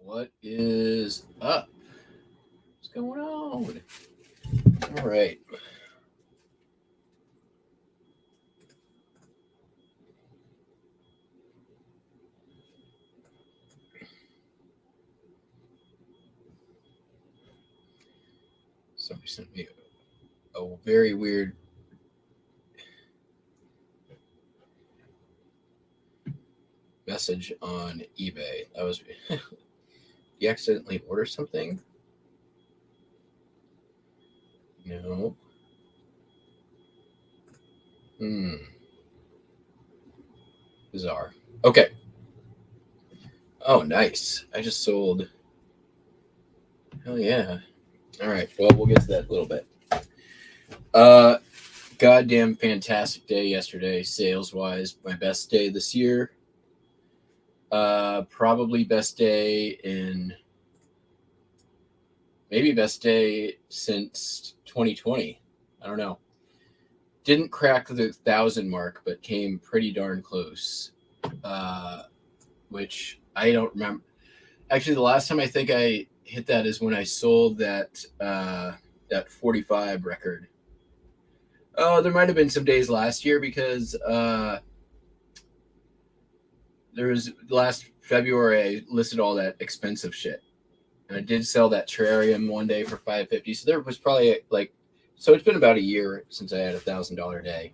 What is up? What's going on? All right. Somebody sent me a very weird message on eBay. That was you accidentally order something? No. Bizarre. Okay. Oh, nice. I just sold. Hell yeah. All right. Well, we'll get to that in a little bit. Goddamn fantastic day yesterday, sales wise. My best day this year. Probably best day in maybe best day since 2020. I don't know. Didn't crack the 1,000 mark, but came pretty darn close. Which I don't remember. Actually, the last time I think I hit that is when I sold that 45 record. Oh, there might have been some days last year because there was last February I listed all that expensive shit, and I did sell that terrarium one day for $550. So there was probably so it's been about a year since I had $1,000 day.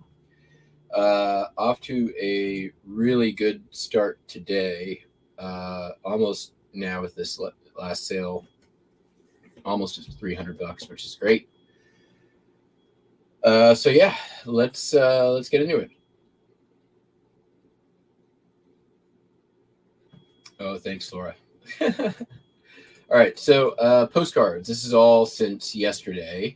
Off to a really good start today. Almost now with this last sale, almost $300, which is great. So yeah, let's get into it. Oh, thanks, Laura. All right, so postcards. This is all since yesterday.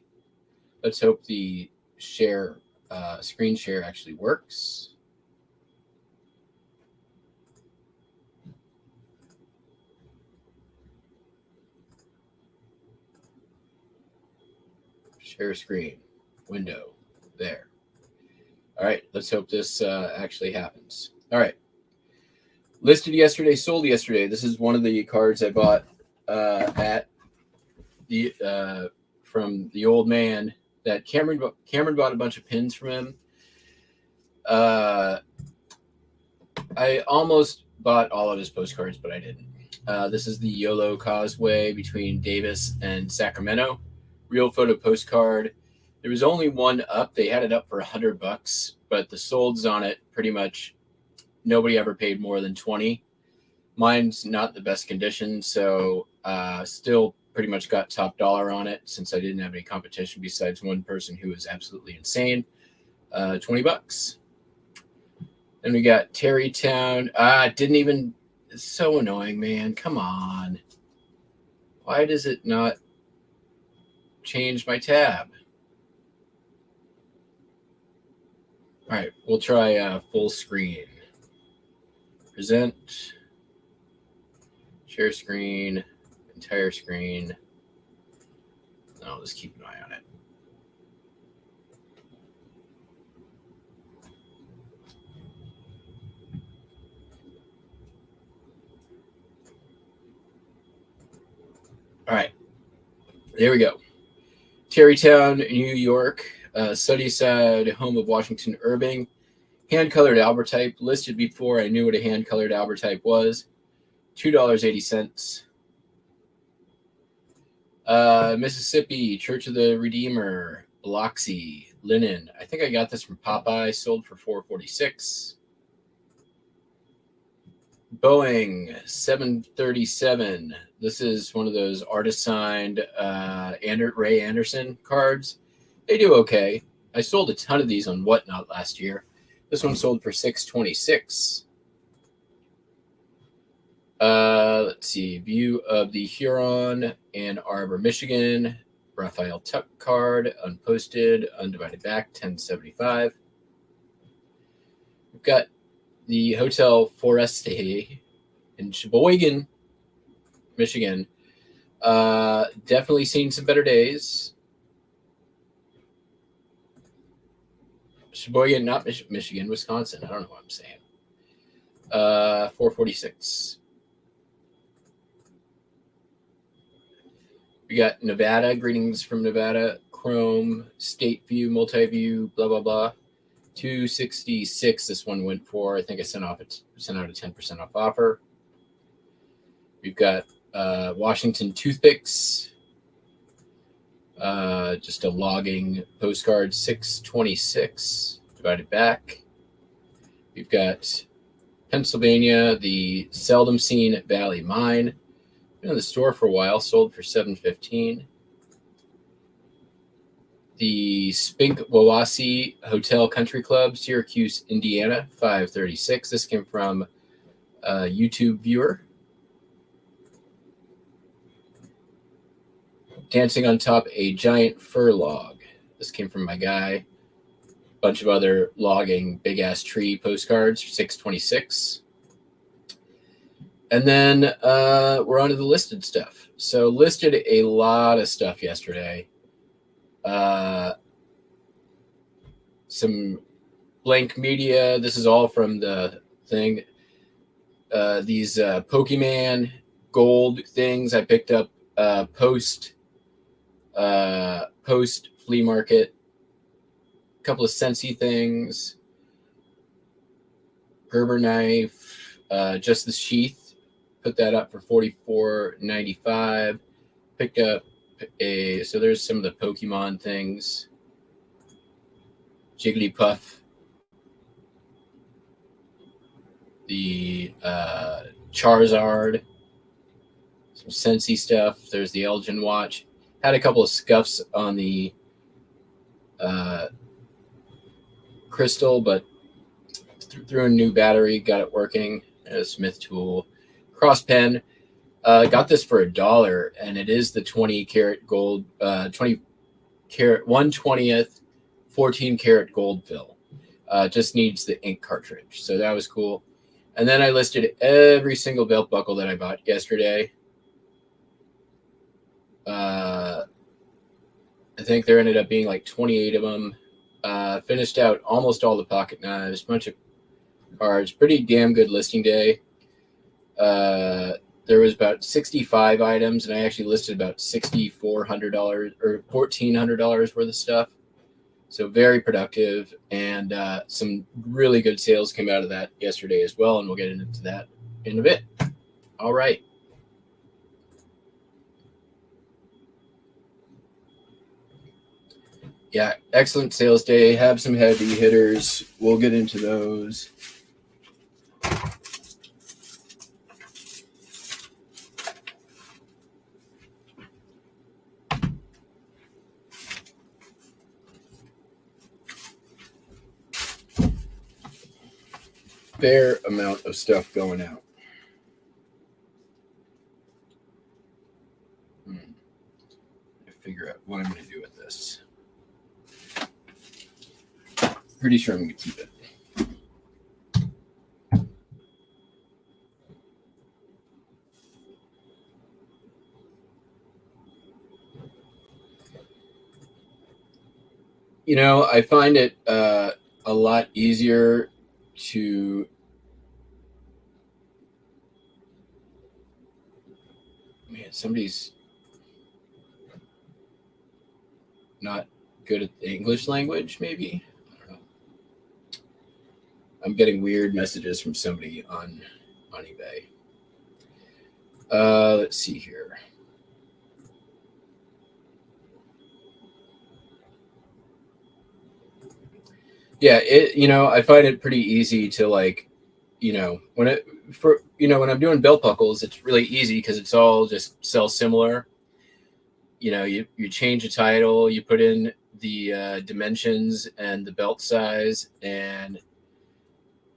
Let's hope the screen share actually works. Share screen window there. All right, let's hope this actually happens. All right. Listed yesterday, sold yesterday. This is one of the cards I bought at the from the old man that Cameron bought a bunch of pins from him. I almost bought all of his postcards, but I didn't. This is the YOLO Causeway between Davis and Sacramento. Real photo postcard. There was only one up. They had it up for $100, but the solds on it pretty much nobody ever paid more than 20. Mine's not the best condition, so still pretty much got top dollar on it since I didn't have any competition besides one person who was absolutely insane. $20. Then we got Terrytown. Didn't even. It's so annoying, man. Come on. Why does it not change my tab? All right, we'll try full screen. Present. Share screen. Entire screen. I'll just keep an eye on it. All right. There we go. Terrytown, New York. Sunnyside, home of Washington Irving. Hand-colored Albertype, listed before I knew what a hand-colored Albertype was. $2.80. Mississippi, Church of the Redeemer, Biloxi, linen. I think I got this from Popeye, sold for $4.46. Boeing 737. This is one of those artist-signed Ray Anderson cards. They do okay. I sold a ton of these on Whatnot last year. This one sold for $6.26. Let's see. View of the Huron, Ann Arbor, Michigan. Raphael Tuck card, unposted, undivided back, $10.75. We've got the Hotel Foreste in Sheboygan, Michigan. Definitely seen some better days. Sheboygan, not Michigan, Wisconsin. I don't know what I'm saying. $4.46. We got Nevada, greetings from Nevada, Chrome, State View, Multi-View, blah, blah, blah. 266 this one went for. I think I sent out a 10% off offer. We've got Washington Toothpicks, just a logging postcard, 626 divided back. We've got Pennsylvania, the seldom seen Valley Mine. Been in the store for a while, sold for $7.15. The Spink Wawasee Hotel Country Club, Syracuse, Indiana, $5.36. This came from a YouTube viewer. Dancing on Top a Giant Fir Log. This came from my guy. Bunch of other logging big ass tree postcards, $6.26. And then we're on to the listed stuff. So listed a lot of stuff yesterday. Some blank media. This is all from the thing. These Pokemon gold things I picked up post flea market. A couple of Scentsy things. Gerber knife. Just the sheath. Put that up for $44.95. Picked up so there's some of the Pokemon things. Jigglypuff. The Charizard. Some Scentsy stuff. There's the Elgin watch. Had a couple of scuffs on the crystal, but threw a new battery, got it working. A Smith tool. Cross pen. Got this for $1, and it is the 20 karat gold, 20 karat, 1/20th, 14 karat gold fill. Just needs the ink cartridge. So that was cool. And then I listed every single belt buckle that I bought yesterday. I think there ended up being like 28 of them. Finished out almost all the pocket knives, bunch of cards. Pretty damn good listing day. There was about 65 items, and I actually listed about $6,400 or $1,400 worth of stuff. So very productive, and some really good sales came out of that yesterday as well, and we'll get into that in a bit. All right. Yeah, excellent sales day. Have some heavy hitters. We'll get into those. Fair amount of stuff going out. Figure out what I'm going to do with this. Pretty sure I'm going to keep it. You know, I find it a lot easier to somebody's not good at the English language, maybe. I don't know. I'm getting weird messages from somebody on eBay. Let's see here. Yeah, I find it pretty easy to when I'm doing belt buckles, it's really easy because it's all just sell similar. You change the title, you put in the dimensions and the belt size, and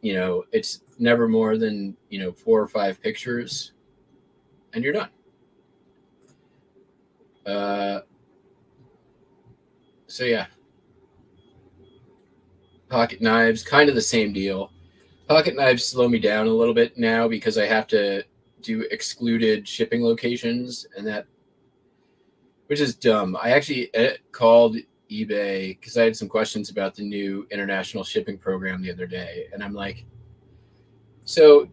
it's never more than 4 or 5 pictures, and you're done. So yeah. Pocket knives, kind of the same deal. Pocket knives slow me down a little bit now because I have to do excluded shipping locations, which is dumb. I actually called eBay because I had some questions about the new international shipping program the other day, and I'm like, so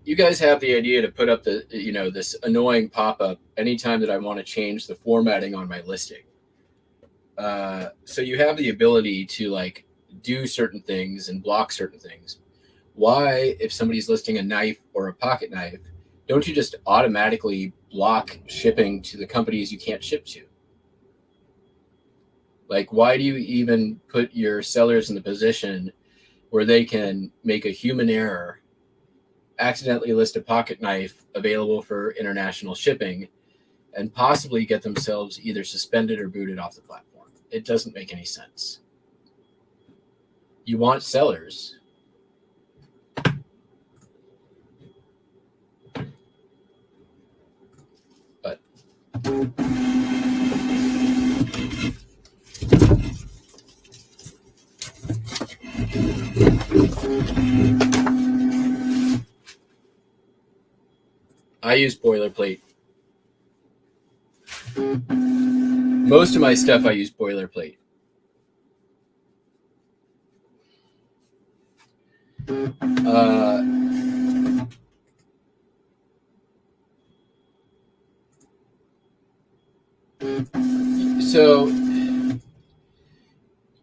you guys have the idea to put up the, this annoying pop-up anytime that I want to change the formatting on my listing. So you have the ability to like do certain things and block certain things. Why, if somebody's listing a knife or a pocket knife, don't you just automatically block shipping to the companies you can't ship to? Like, why do you even put your sellers in the position where they can make a human error, accidentally list a pocket knife available for international shipping, and possibly get themselves either suspended or booted off the platform? It doesn't make any sense. You want sellers. But I use boilerplate. Most of my stuff I use boilerplate. So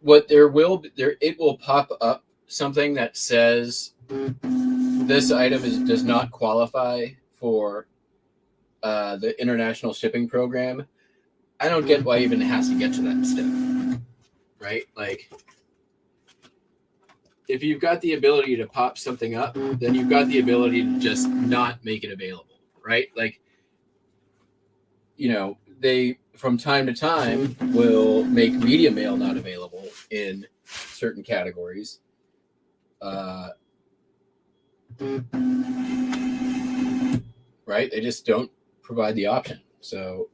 what it will pop up something that says this item does not qualify for the international shipping program. I don't get why even it has to get to that step, right? Like, if you've got the ability to pop something up, then you've got the ability to just not make it available, right? Like, they from time to time will make media mail not available in certain categories. Right? They just don't provide the option. So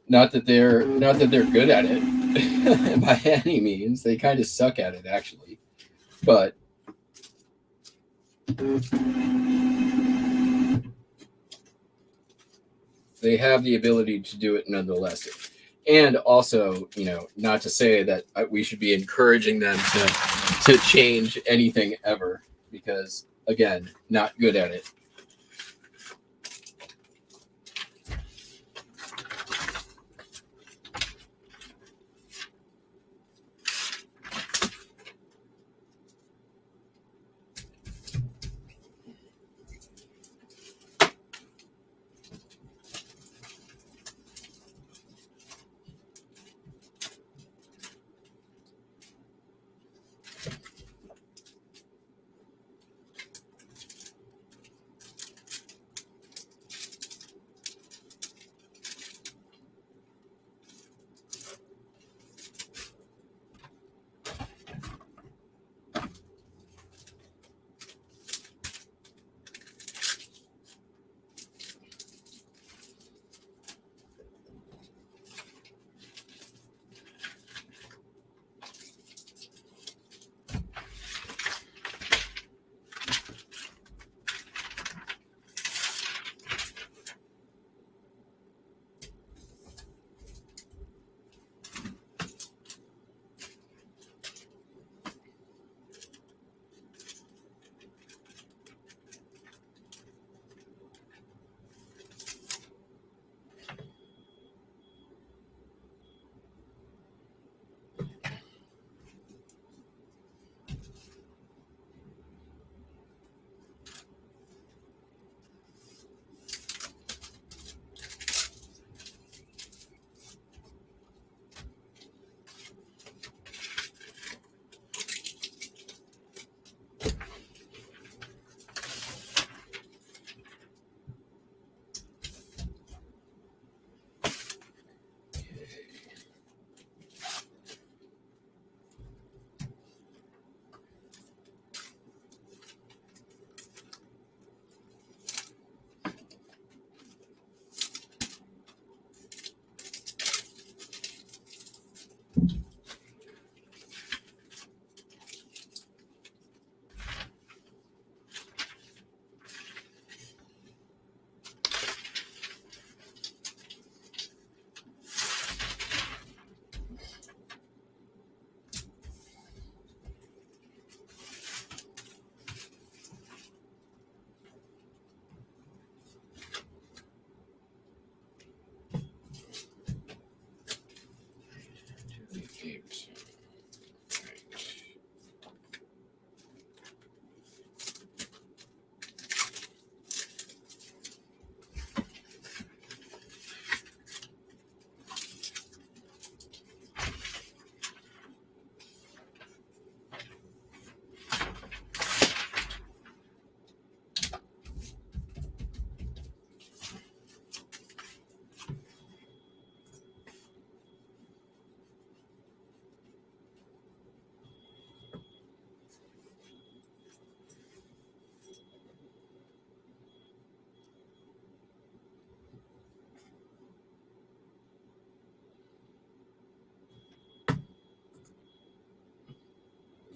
not that they're good at it by any means. They kind of suck at it, actually. But they have the ability to do it nonetheless. And also, not to say that we should be encouraging them to change anything ever, because, again, not good at it.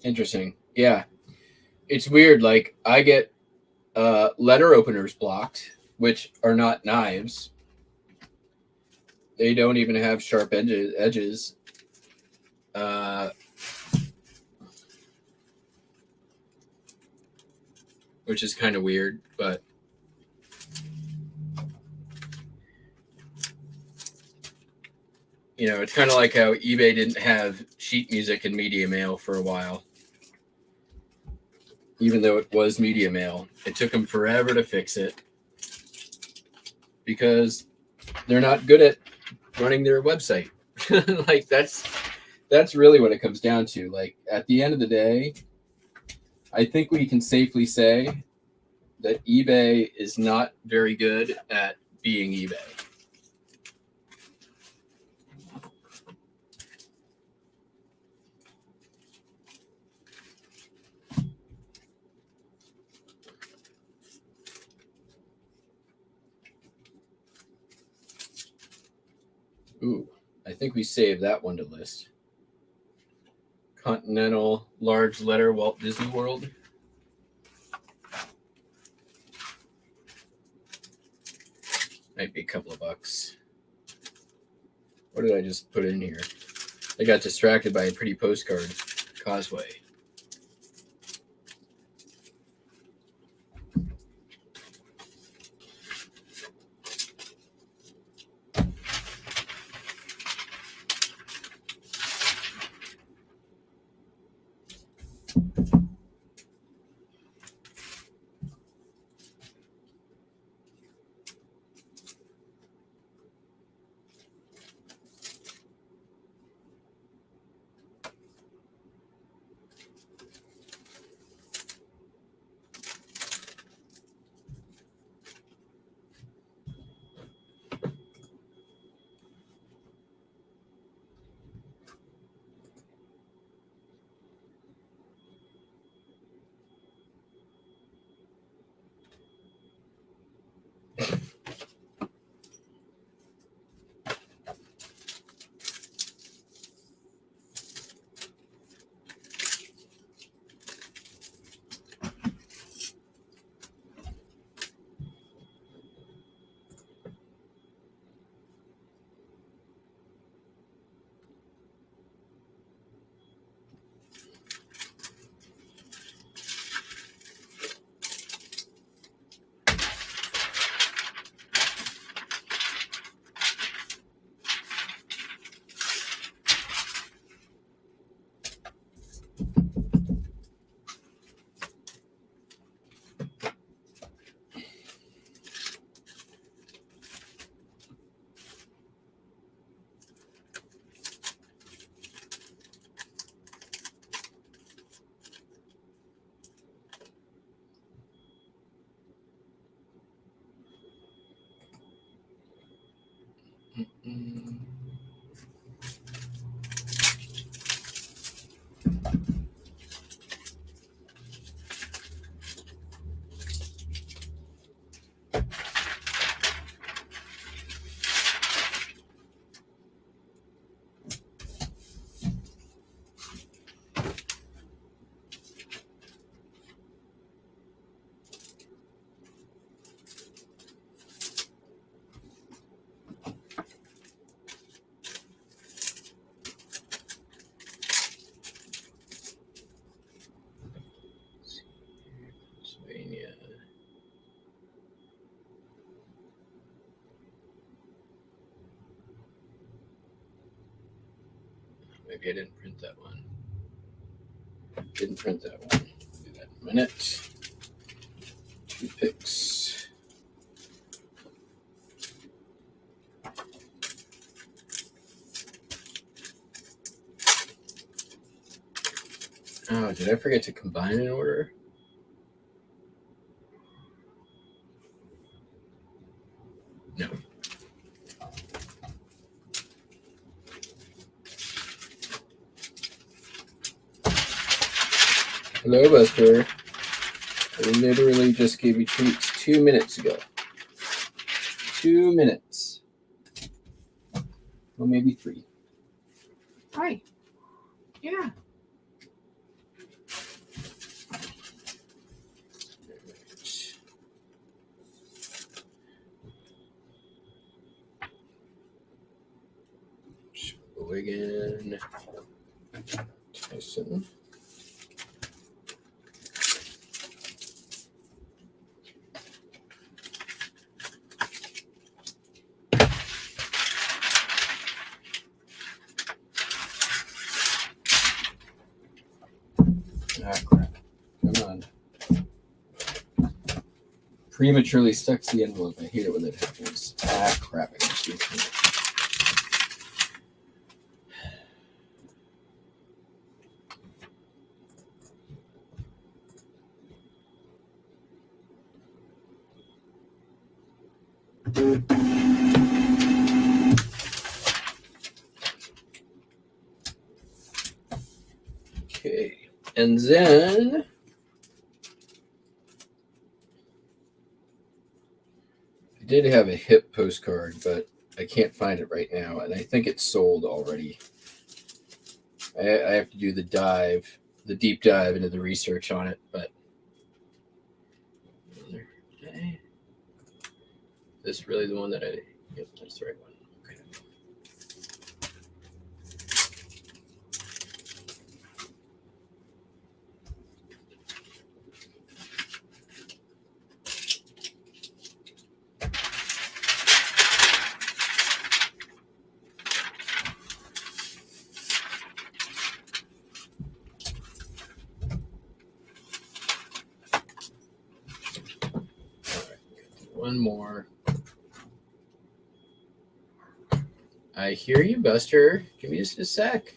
Interesting. Yeah. It's weird. Like, I get letter openers blocked, which are not knives. They don't even have sharp edges. Which is kind of weird, but it's kind of like how eBay didn't have sheet music and media mail for a while. Even though it was media mail, it took them forever to fix it because they're not good at running their website. Like that's really what it comes down to. Like, at the end of the day, I think we can safely say that eBay is not very good at being eBay. Ooh, I think we saved that one to list. Continental large letter Walt Disney World. Might be a couple of bucks. What did I just put in here? I got distracted by a pretty postcard. Causeway. Maybe I didn't print that one. Didn't print that one. Do that in a minute. 2 picks. Oh, did I forget to combine an order? No. Hello, Buster. I literally just gave you treats 2 minutes ago. 2 minutes. Well, maybe 3. Hi. Yeah. Wigan, Tyson. Ah, crap. Come on. Prematurely stuck to the envelope. I hate it when that happens. Ah, crap. I got to do it. Okay. And then I did have a hip postcard, but I can't find it right now, and I think it's sold already. I have to do the deep dive into the research on it, but okay. Is this really the one that yep, that's the right one. Okay. One more. I hear you, Buster. Give me just a sec.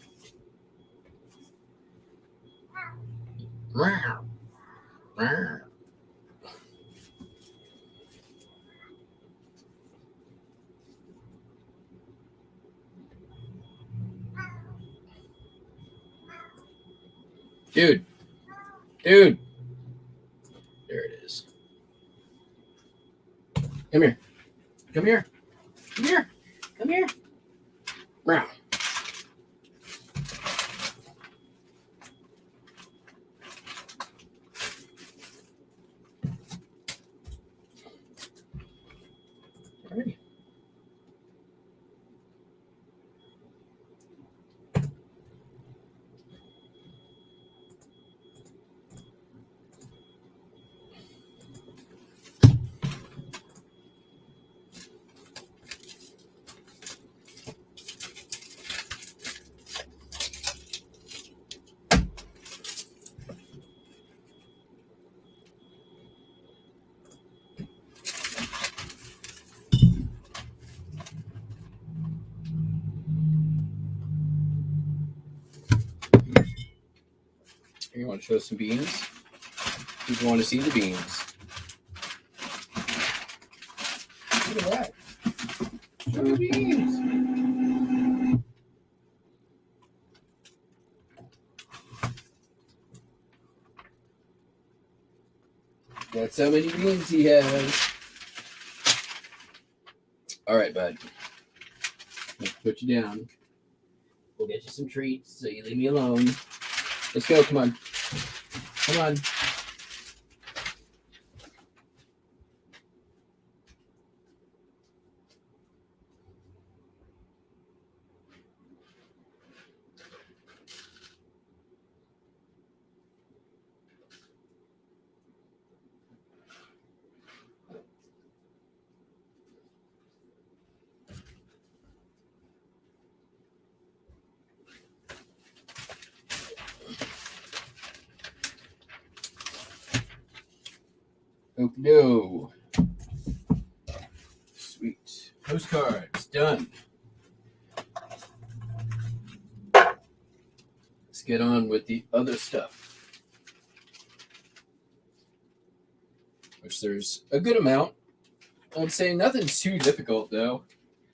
Dude. There it is. Come here. Come here. Come here. Come here. Meow. All right. You want to show some beans? People want to see the beans. Look at that. Show the beans. That's how many beans he has. All right, bud. Let's put you down. We'll get you some treats so you leave me alone. Let's go. Come on. Come on. No. Sweet. Postcards done. Let's get on with the other stuff. Which there's a good amount. I would say nothing's too difficult though.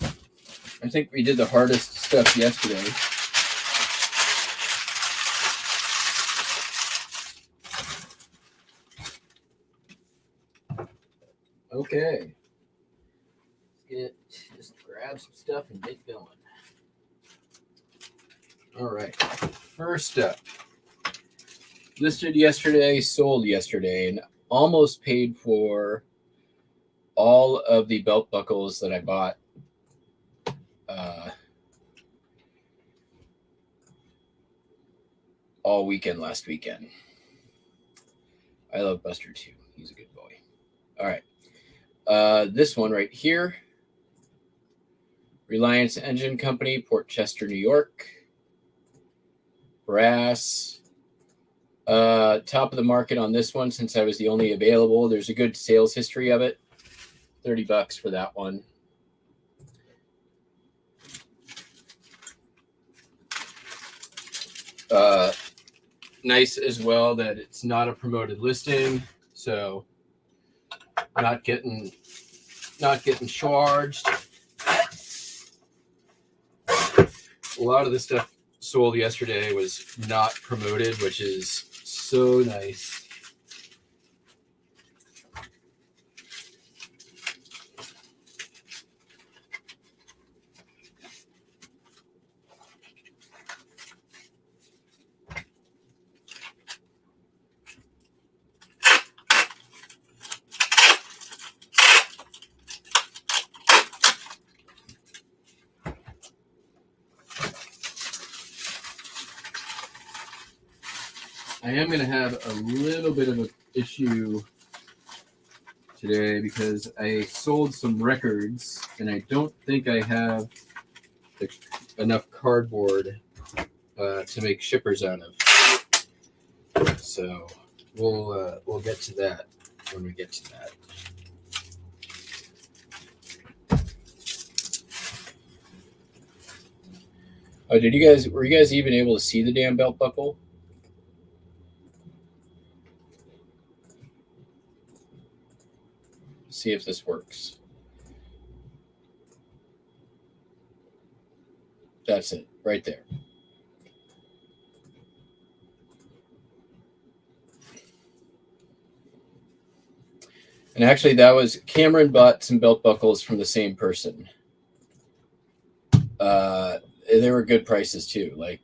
I think we did the hardest stuff yesterday. Okay. Just grab some stuff and get going. All right. First up, listed yesterday, sold yesterday, and almost paid for all of the belt buckles that I bought all weekend last weekend. I love Buster too. He's a good boy. All right. This one right here. Reliance Engine Company, Port Chester, New York. Brass. Top of the market on this one since I was the only available. There's a good sales history of it. $30 for that one. Nice as well that it's not a promoted listing, so not getting charged. A lot of the stuff sold yesterday was not promoted, which is so nice. I am going to have a little bit of an issue today because I sold some records and I don't think I have enough cardboard to make shippers out of. So we'll get to that when we get to that. Oh, were you guys even able to see the damn belt buckle? See if this works. That's it, right there. And actually, that was Cameron bought some belt buckles from the same person. They were good prices too. Like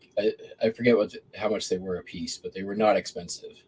I forget how much they were a piece, but they were not expensive.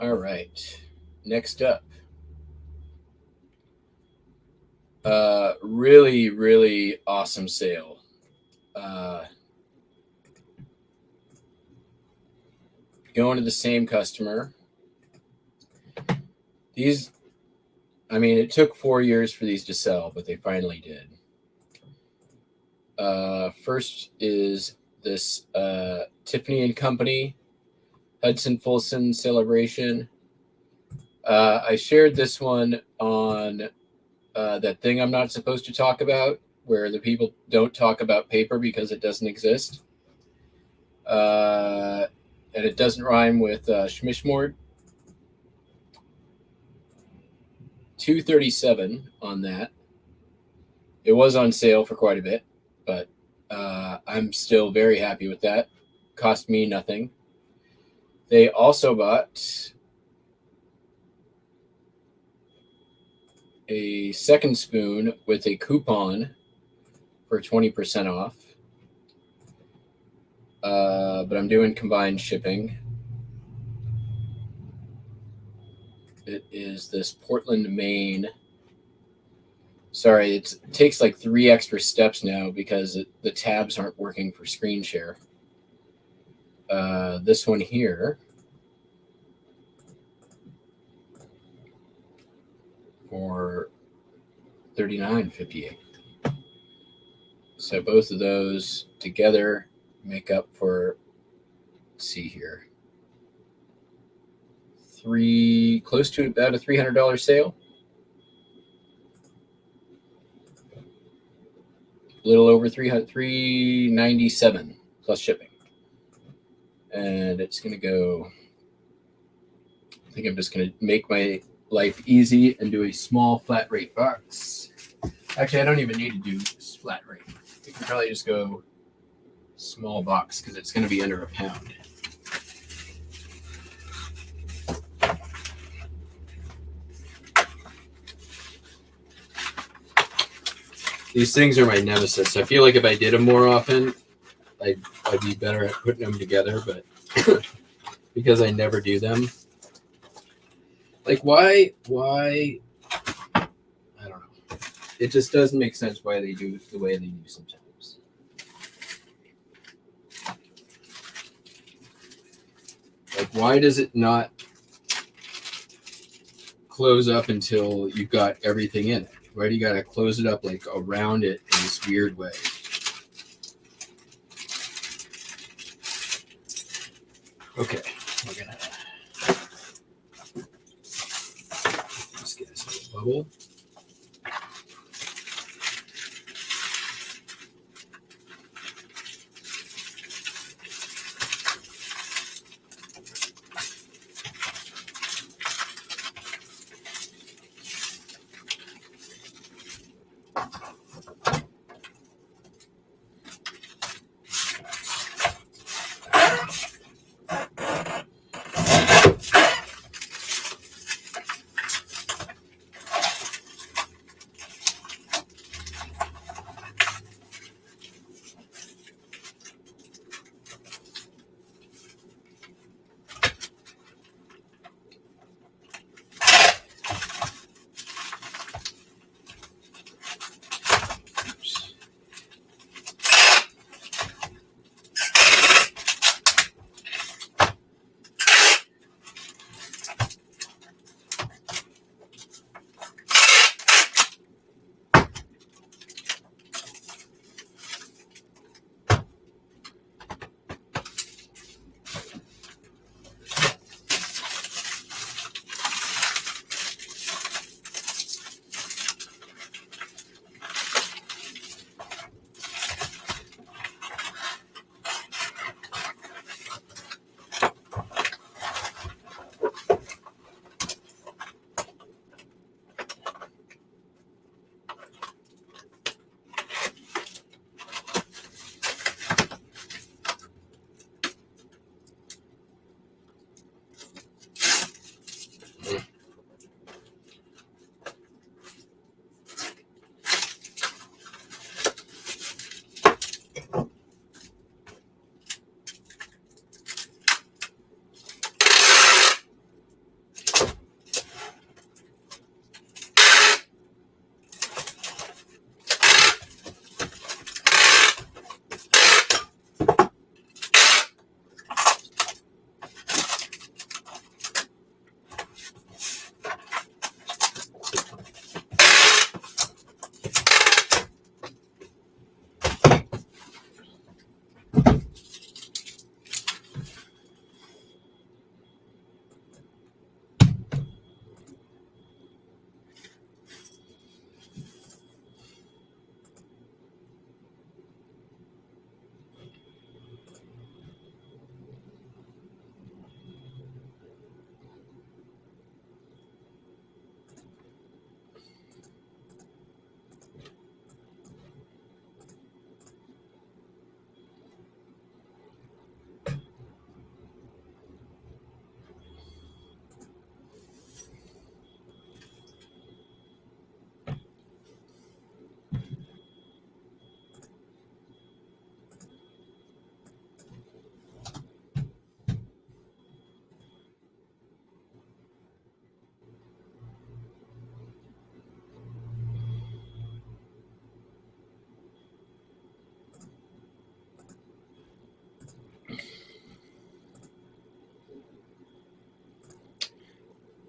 All right. Next up. Really, really awesome sale. Going to the same customer. It took 4 years for these to sell, but they finally did. First is this Tiffany and Company Hudson Fulson Celebration. I shared this one on that thing I'm not supposed to talk about, where the people don't talk about paper because it doesn't exist. And it doesn't rhyme with Schmishmord. $237 on that. It was on sale for quite a bit, but I'm still very happy with that. Cost me nothing. They also bought a second spoon with a coupon for 20% off. But I'm doing combined shipping. It is this Portland, Maine. Sorry, it takes like 3 extra steps now because the tabs aren't working for screen share. This one here for $39.58. So both of those together make up for, let's see here, close to about a $300 sale. A little over $397 plus shipping. And it's going to go, I think I'm just going to make my life easy and do a small flat rate box. Actually, I don't even need to do flat rate. We can probably just go small box because it's going to be under a pound. These things are my nemesis. I feel like if I did them more often, I'd be better at putting them together, but because I never do them. Like, why? I don't know. It just doesn't make sense why they do the way they do sometimes. Like, why does it not close up until you've got everything in it? Why do you got to close it up like around it in this weird way? Okay, we're gonna just get this little bubble.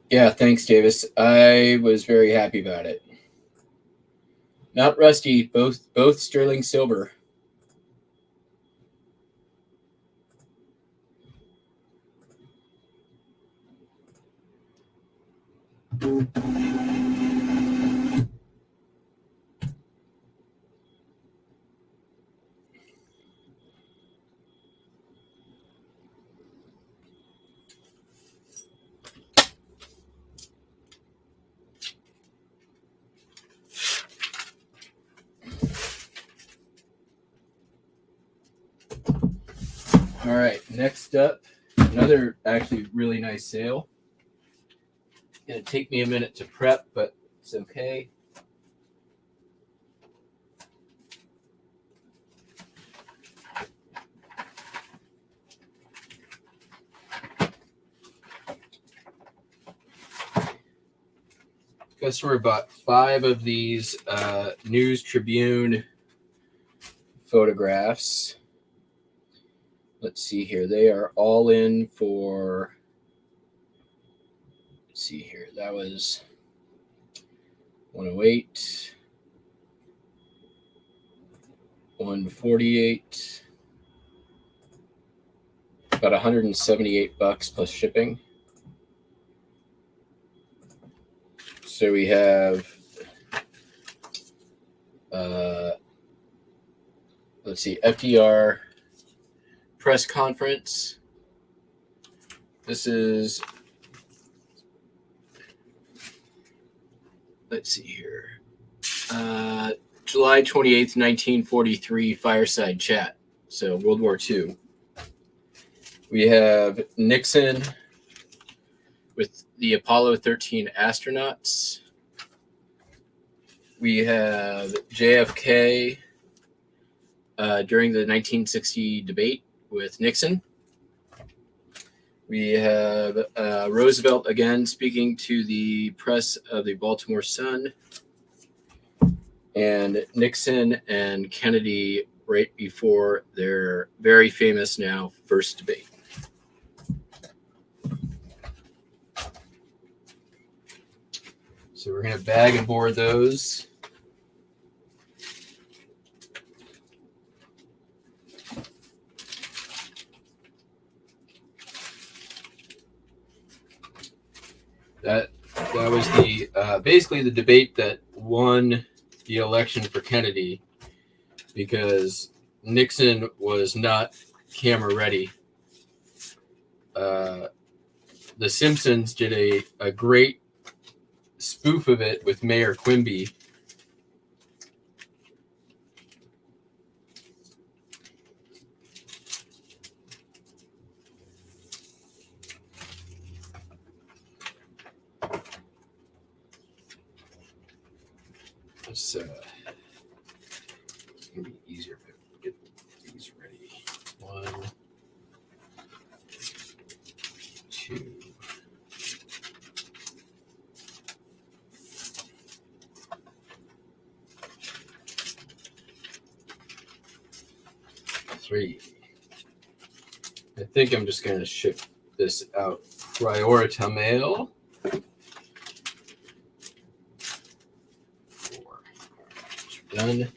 Yeah, thanks, Davis. I was very happy about it. Not rusty, both sterling silver. All right, next up, another actually really nice sale. Gonna take me a minute to prep, but it's okay. Customer bought 5 of these News Tribune photographs. Let's see here. They are all in for, let's see here. That was 108, 148, about $178 plus shipping. So we have, let's see, FDR press conference. This is, let's see here, July 28th, 1943 fireside chat. So World War II. We have Nixon with the Apollo 13 astronauts. We have JFK during the 1960 debate with Nixon. We have Roosevelt again speaking to the press of the Baltimore Sun, and Nixon and Kennedy right before their very famous now first debate. So we're going to bag and board those. That was the basically the debate that won the election for Kennedy, because Nixon was not camera ready. The Simpsons did a great spoof of it with Mayor Quimby. It's going to be easier if I get these ready. 1, 2. 3. I think I'm just going to ship this out priorita mail. 4. Done.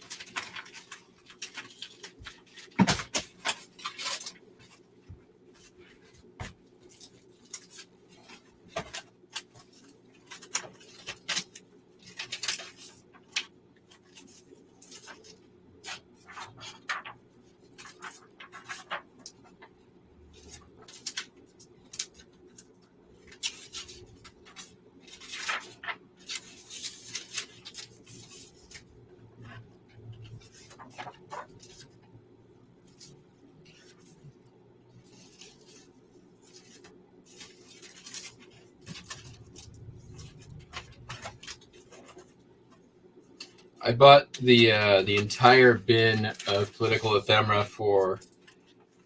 I bought the entire bin of political ephemera for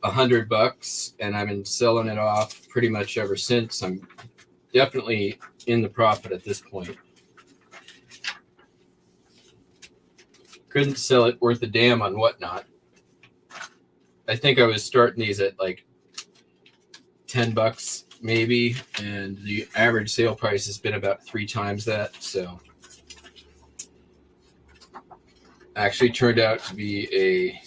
$100, and I've been selling it off pretty much ever since. I'm definitely in the profit at this point. Couldn't sell it worth a damn on Whatnot. I think I was starting these at like $10 maybe, and the average sale price has been about 3 times that. So actually turned out to be a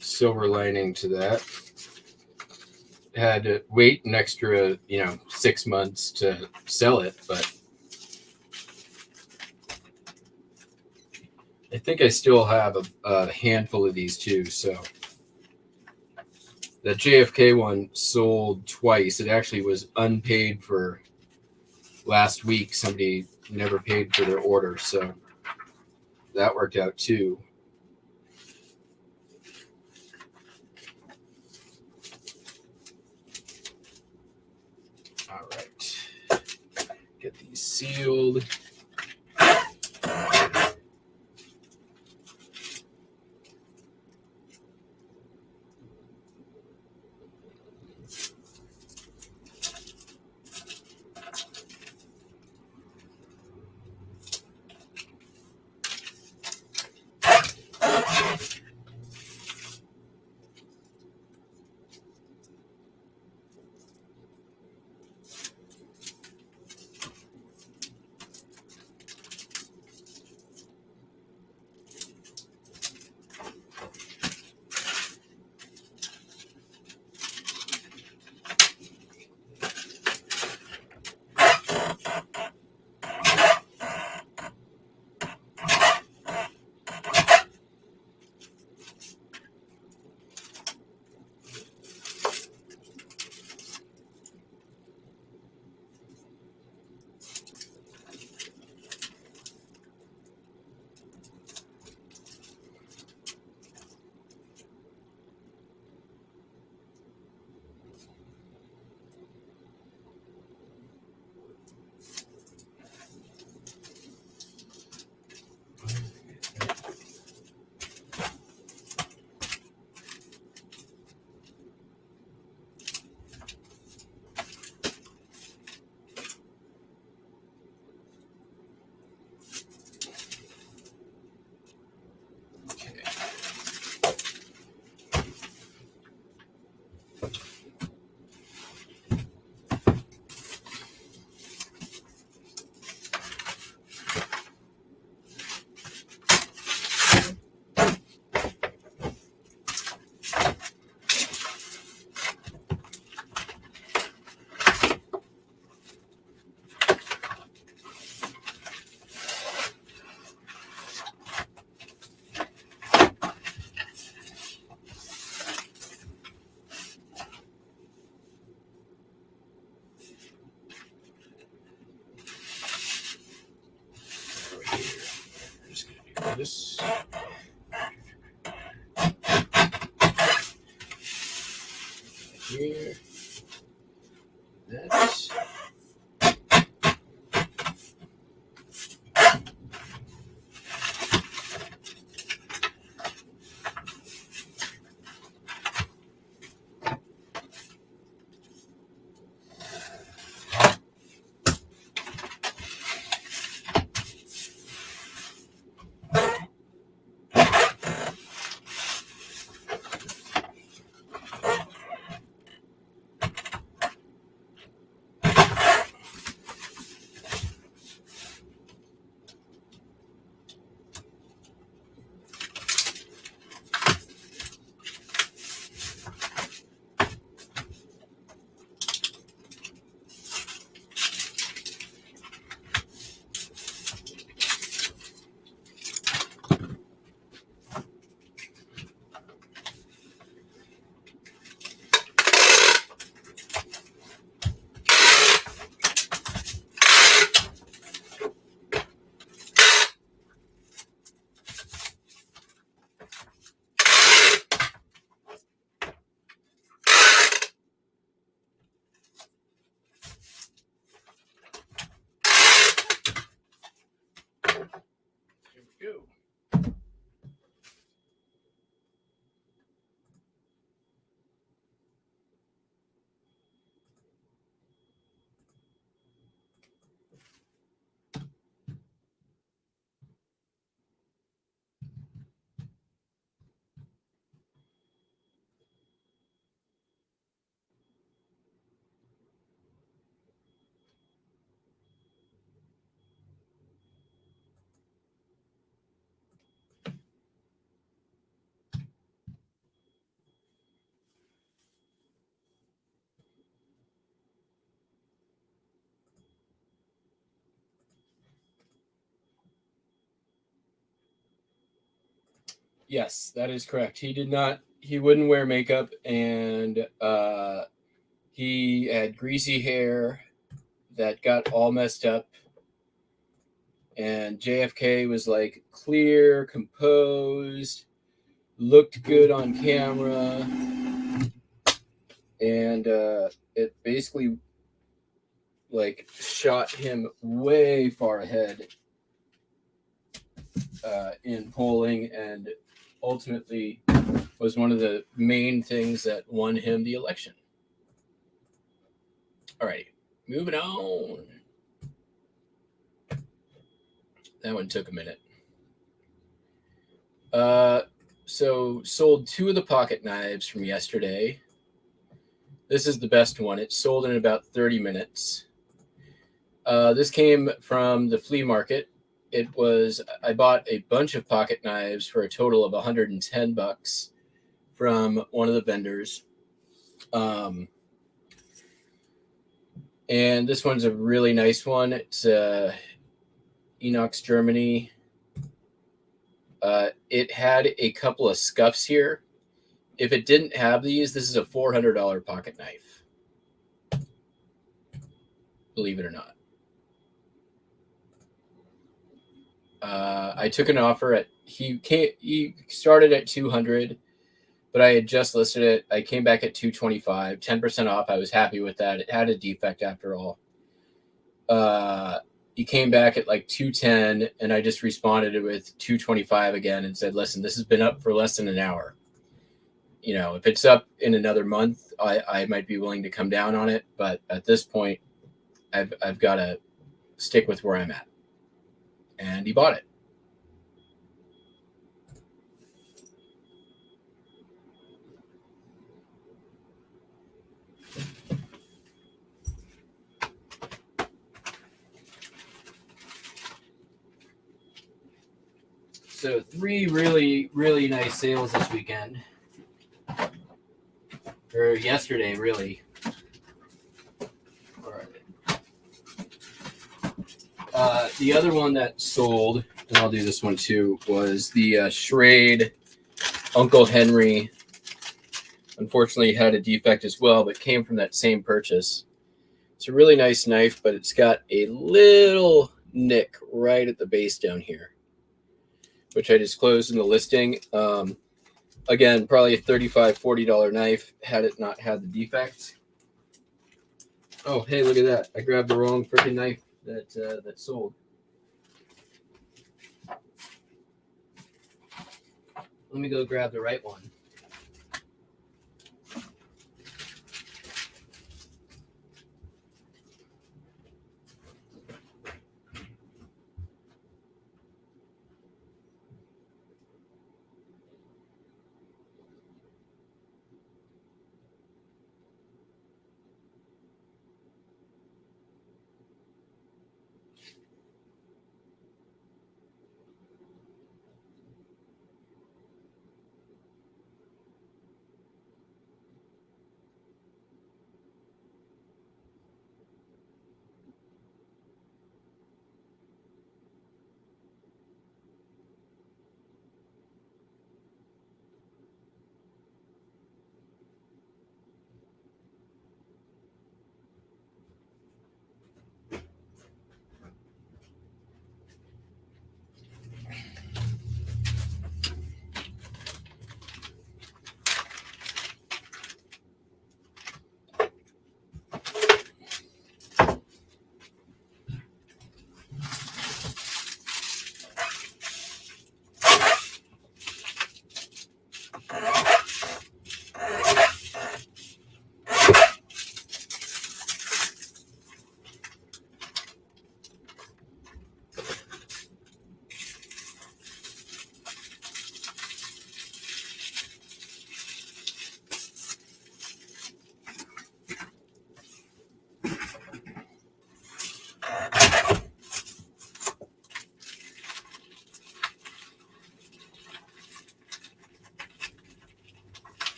silver lining to that. Had to wait an extra 6 months to sell it, but I think I still have a handful of these too. So that JFK one sold twice. It actually was unpaid for last week. Somebody never paid for their order, so that worked out too. All right. Get these sealed. Just gonna do this. Here. That. Here we go. Yes, that is correct. He wouldn't wear makeup, and he had greasy hair that got all messed up. And JFK was like clear, composed, looked good on camera. And it basically like shot him way far ahead in polling, and ultimately was one of the main things that won him the election. All right, moving on. That one took a minute. So sold 2 of the pocket knives from yesterday. This is the best one. It sold in about 30 minutes. This came from the flea market. I bought a bunch of pocket knives for a total of $110 from one of the vendors. And this one's a really nice one. It's Enox, Germany. It had a couple of scuffs here. If it didn't have these, this is a $400 pocket knife. Believe it or not. I took an offer at he started at 200, but I had just listed it. I came back at 225, 10% off. I was happy with that. It had a defect after all. He came back at like 210, and I just responded with 225 again and said, listen, this has been up for less than an hour. You know, if it's up in another month, I might be willing to come down on it. But at this point, I've got to stick with where I'm at. And he bought it. So 3 really, really nice sales this weekend. Or yesterday, really. All right. The other one that sold, and I'll do this one too, was the Schrade Uncle Henry. Unfortunately, had a defect as well, but came from that same purchase. It's a really nice knife, but it's got a little nick right at the base down here, which I disclosed in the listing. Again, probably a $35, $40 knife had it not had the defect. Oh, hey, look at that. I grabbed the wrong freaking knife that sold. Let me go grab the right one.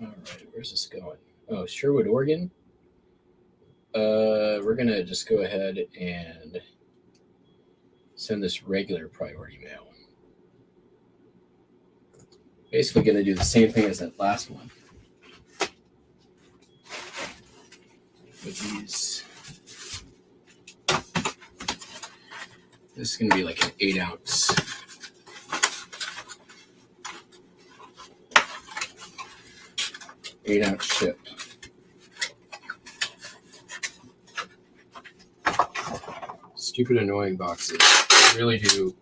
All right, where's this going? Oh, Sherwood, Oregon. We're gonna just go ahead and send this regular priority mail. Basically gonna do the same thing as that last one. With these This is going to be like an 8-ounce. Eight-ounce chip. Stupid, annoying boxes. I really do.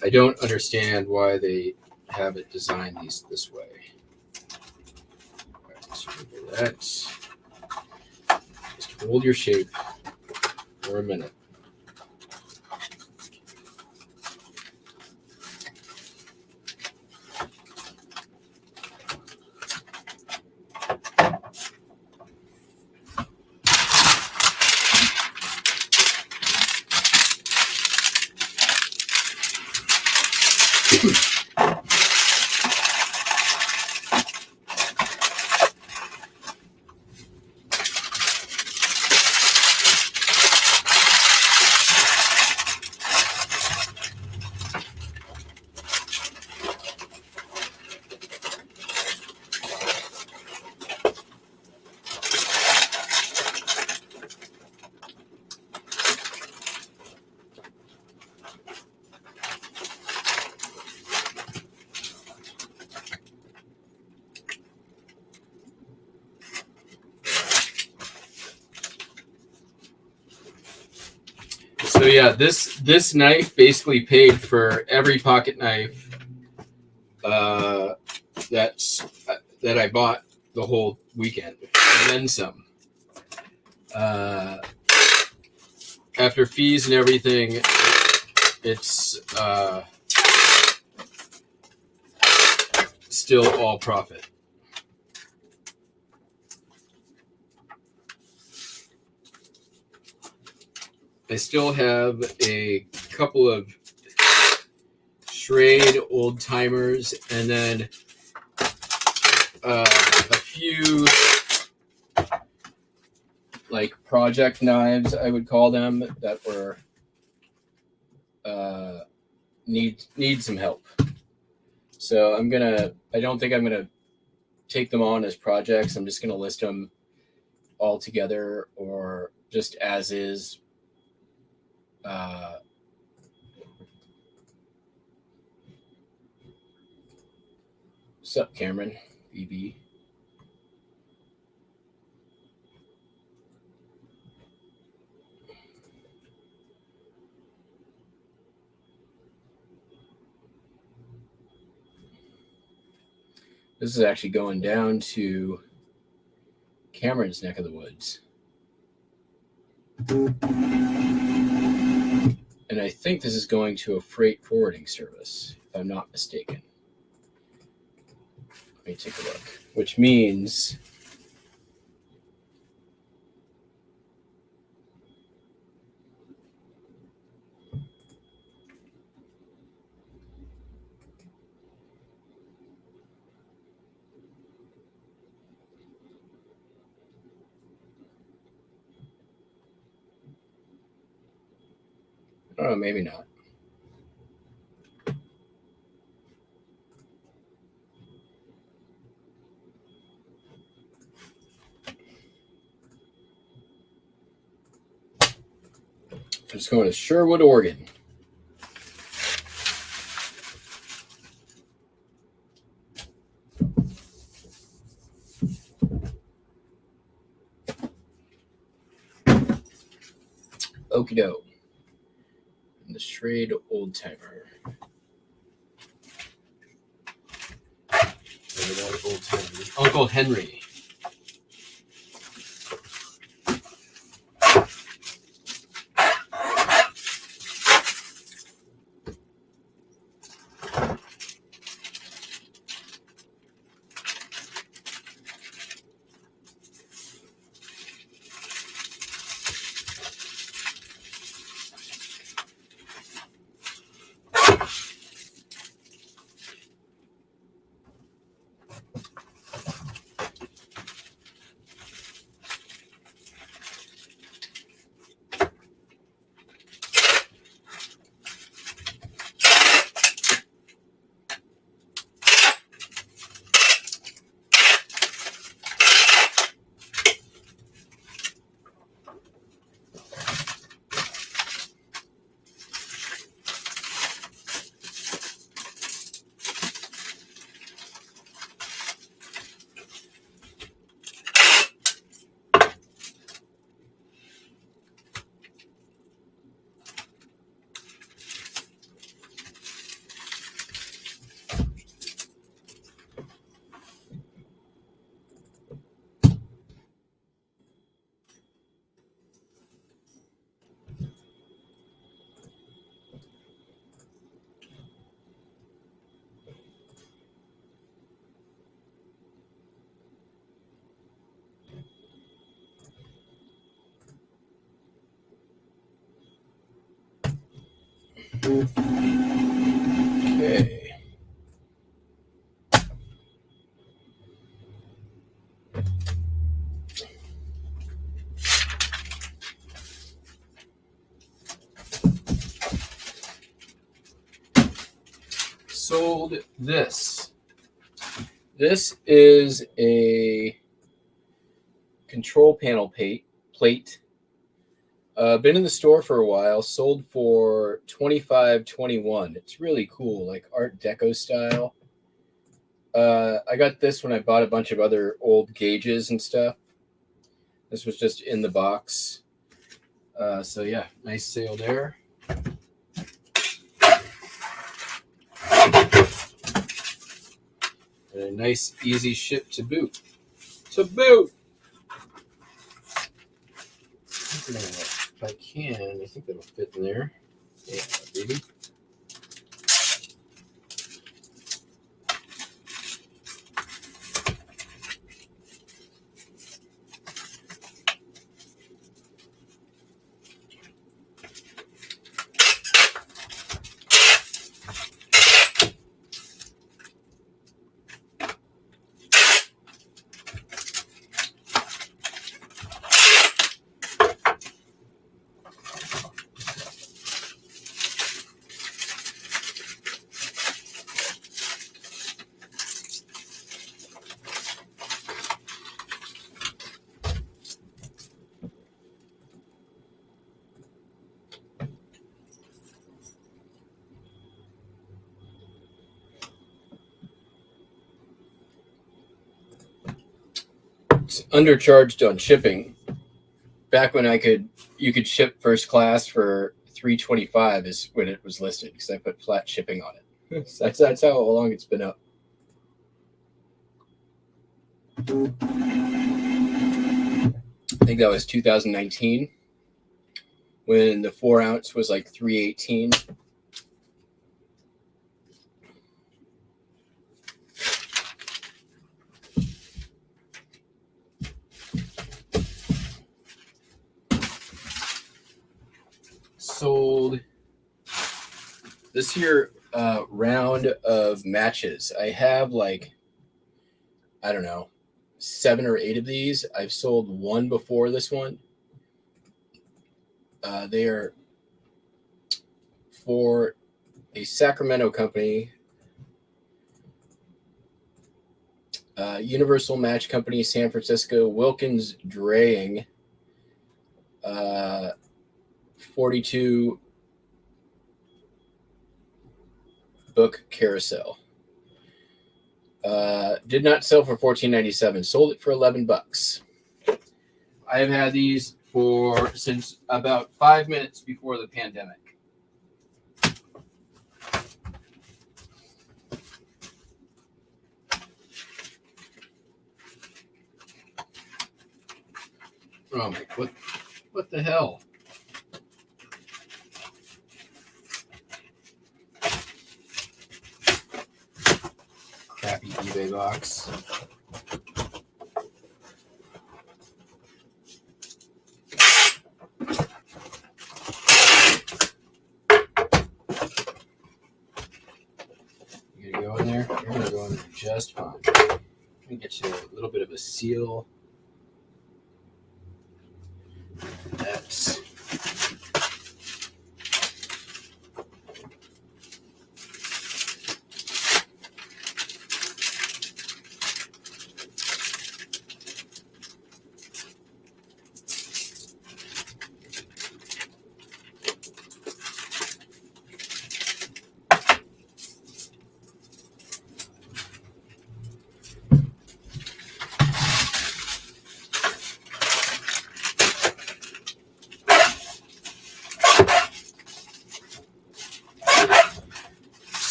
I don't understand why they have it designed this way. All right, so that. Just hold your shape for a minute. So yeah, this knife basically paid for every pocket knife that I bought the whole weekend, and then some. After fees and everything, it's still all profit. I still have a couple of Schrade old timers, and then a few like project knives, I would call them, that were need some help. So I don't think I'm gonna take them on as projects. I'm just gonna list them all together or just as is. Sup, Cameron? BB. This is actually going down to Cameron's neck of the woods. And I think this is going to a freight forwarding service, if I'm not mistaken. Let me take a look. Which means oh, maybe not. I'm just going to Sherwood, Oregon. Okie doke. The Schrade old timer. Old timer. Uncle Henry. Okay. Sold this. This is a control panel plate. Been in the store for a while. Sold for $25.21. It's really cool, like Art Deco style. I got this when I bought a bunch of other old gauges and stuff. This was just in the box. So yeah, nice sale there. And a nice, easy ship to boot. To boot! If I can, I think that'll fit in there. Yeah, baby. It's undercharged on shipping. Back when you could ship first class for $3.25 is when it was listed because I put flat shipping on it. So that's how long it's been up. I think that was 2019 when the 4-ounce was like $3.18. Sold this here round of matches. I have like, I don't know, 7 or 8 of these. I've sold one before this one. They are for a Sacramento company, Universal Match Company, San Francisco, Wilkins Draying, 42 book carousel. Did not sell for $14.97. Sold it for $11. I have had these since about 5 minutes before the pandemic. Oh my! What the hell? Crappy eBay box. You gonna go in there? You're gonna go in there just fine. Let me get you a little bit of a seal. That's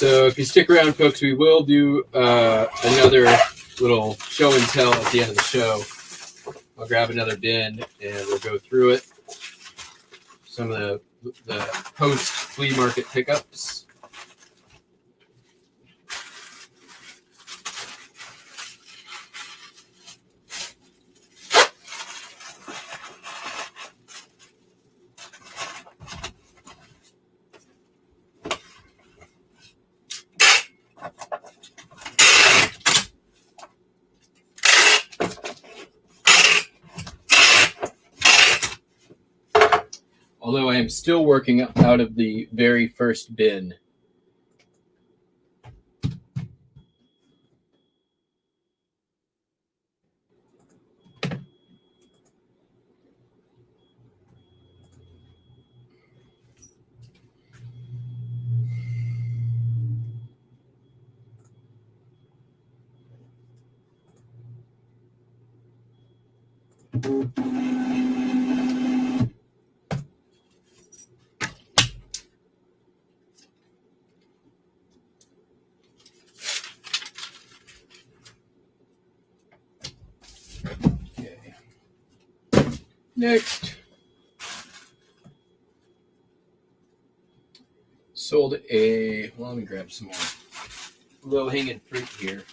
so if you stick around, folks, we will do another little show and tell at the end of the show. I'll grab another bin and we'll go through it. Some of the post flea market pickups. Although I am still working out of the very first bin. Okay. Next. Sold a, well, let me grab some more low-hanging fruit here.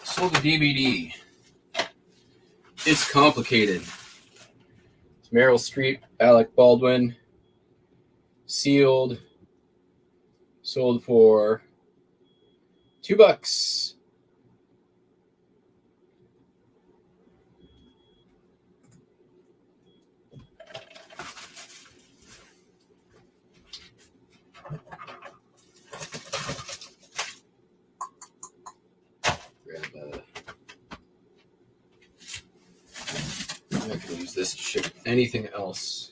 Sold a DVD. It's complicated. It's Meryl Streep, Alec Baldwin, sealed, sold for $2. I'm not going to use this to ship anything else.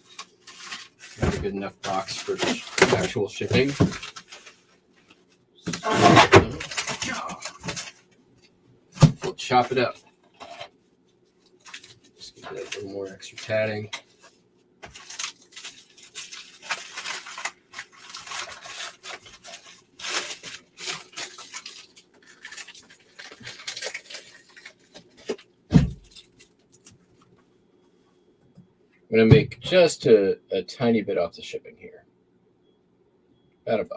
Not a good enough box for actual shipping. We'll chop it up. Just give that a little more extra padding. I'm going to make just a tiny bit off the shipping here. About $1.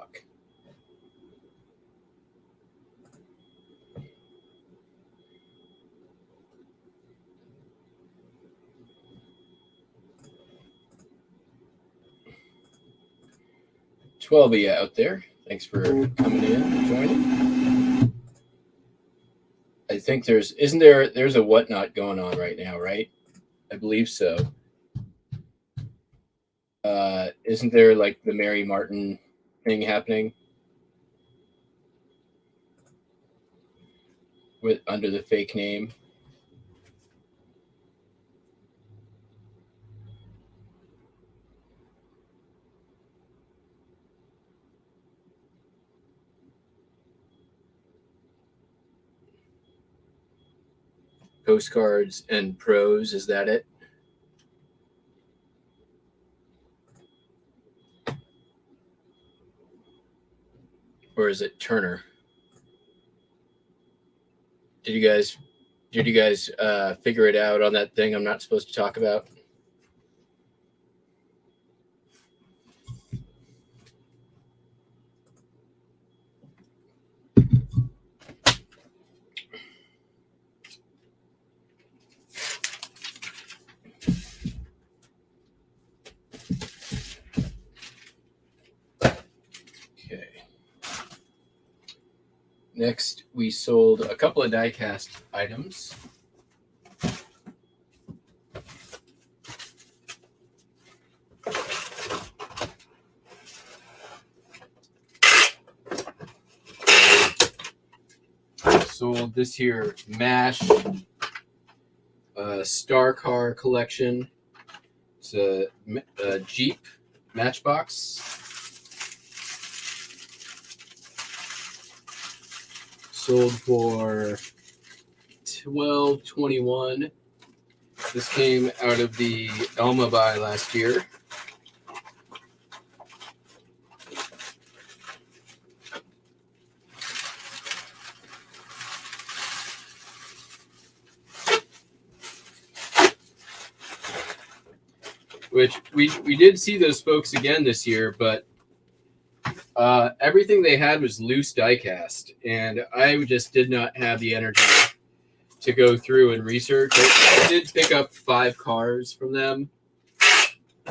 $12 of you out there. Thanks for coming in and joining. I think there's a whatnot going on right now, right? I believe so. Isn't there like the Mary Martin thing happening with under the fake name? Postcards and prose, is that it? Or is it Turner? Did you guys figure it out on that thing I'm not supposed to talk about? Next, we sold a couple of die-cast items. Sold this here MASH Star Car collection. It's a Jeep Matchbox. Sold for $12.21. This came out of the Elma buy last year. Which we did see those folks again this year, but everything they had was loose die cast, and I just did not have the energy to go through and research. I did pick up 5 cars from them,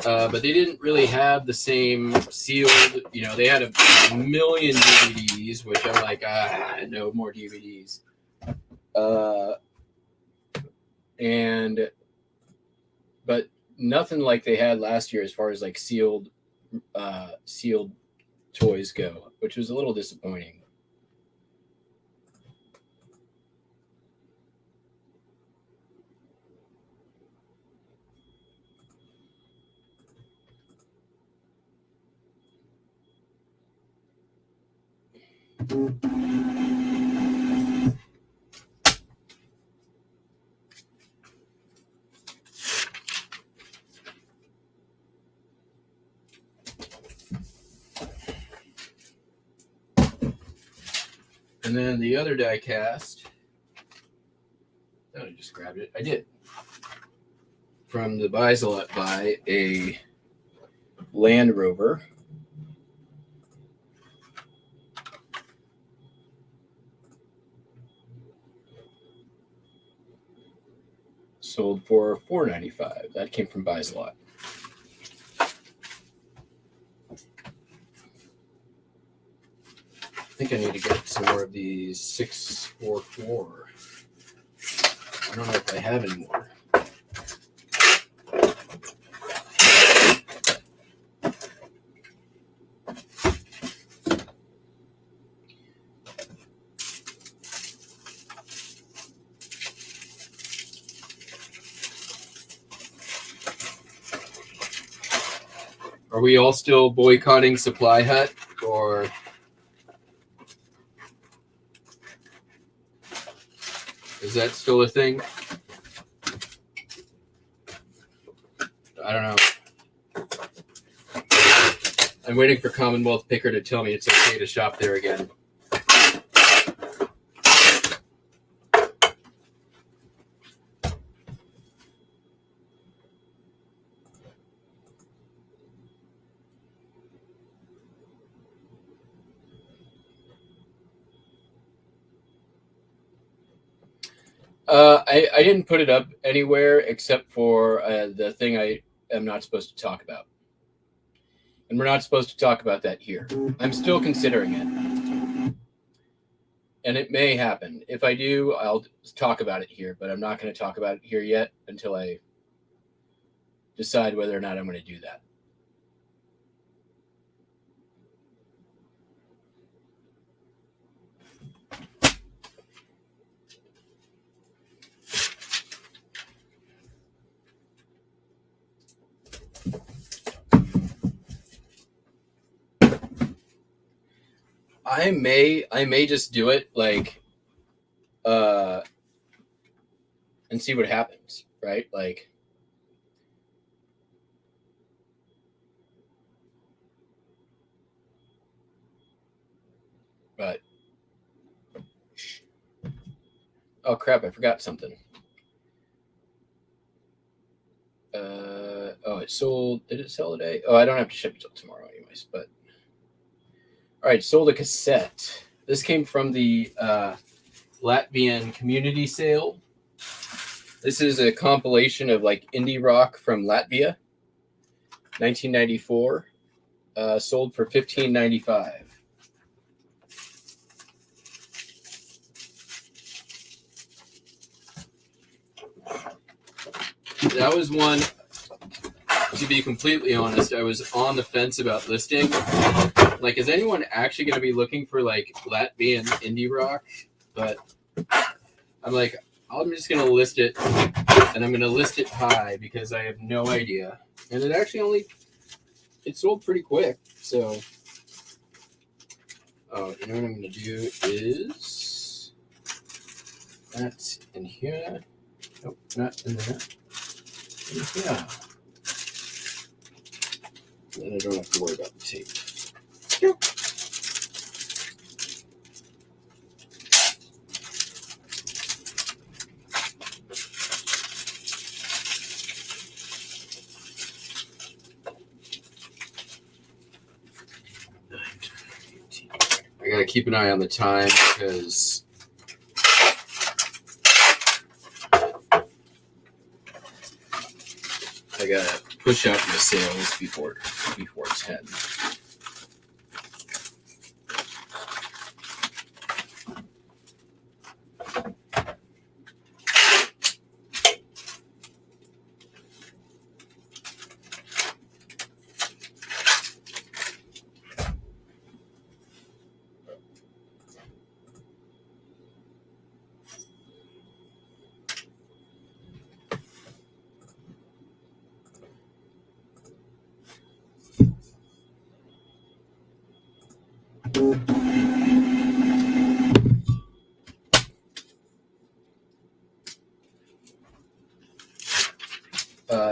but they didn't really have the same sealed. You know, they had a million DVDs, which I'm like, no more DVDs. But nothing like they had last year as far as like sealed toys go, which was a little disappointing. And then the other die cast, I thought I just grabbed it. I did. From the Buys a Lot Buy, a Land Rover. Sold for $4.95. That came from Buys a Lot. I think I need to get some more of these 644. I don't know if I have any more. Are we all still boycotting Supply Hut, or is that still a thing? I don't know. I'm waiting for Commonwealth Picker to tell me it's okay to shop there again. I didn't put it up anywhere except for the thing I am not supposed to talk about. And we're not supposed to talk about that here. I'm still considering it. And it may happen. If I do, I'll talk about it here, but I'm not going to talk about it here yet until I decide whether or not I'm going to do that. I may just do it like and see what happens, right? Like but oh crap, I forgot something. Oh, it sold. Did it sell today? Oh, I don't have to ship it till tomorrow anyways, but all right, sold a cassette. This came from the Latvian community sale. This is a compilation of like indie rock from Latvia, 1994. Sold for $15.95. That was one, to be completely honest, I was on the fence about listing. Like, is anyone actually going to be looking for like Latvian indie rock? But I'm like, I'm just going to list it, and I'm going to list it high because I have no idea. And it actually it sold pretty quick. So, oh, you know what I'm going to do is that's in here. Nope, not in there. In here. Then I don't have to worry about the tape. Yep. I gotta keep an eye on the time because I gotta push up the sales before 10.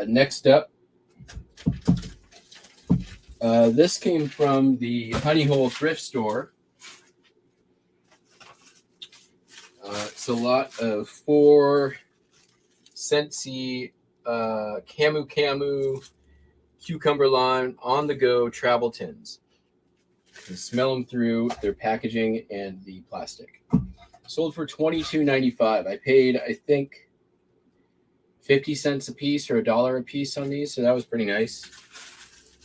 Next up, this came from the Honey Hole thrift store. It's a lot of 4 Scentsy Camu cucumber lime on the go travel tins. You can smell them through their packaging and the plastic. Sold for $22.95. I paid, I think, 50 cents a piece or $1 a piece on these, so that was pretty nice.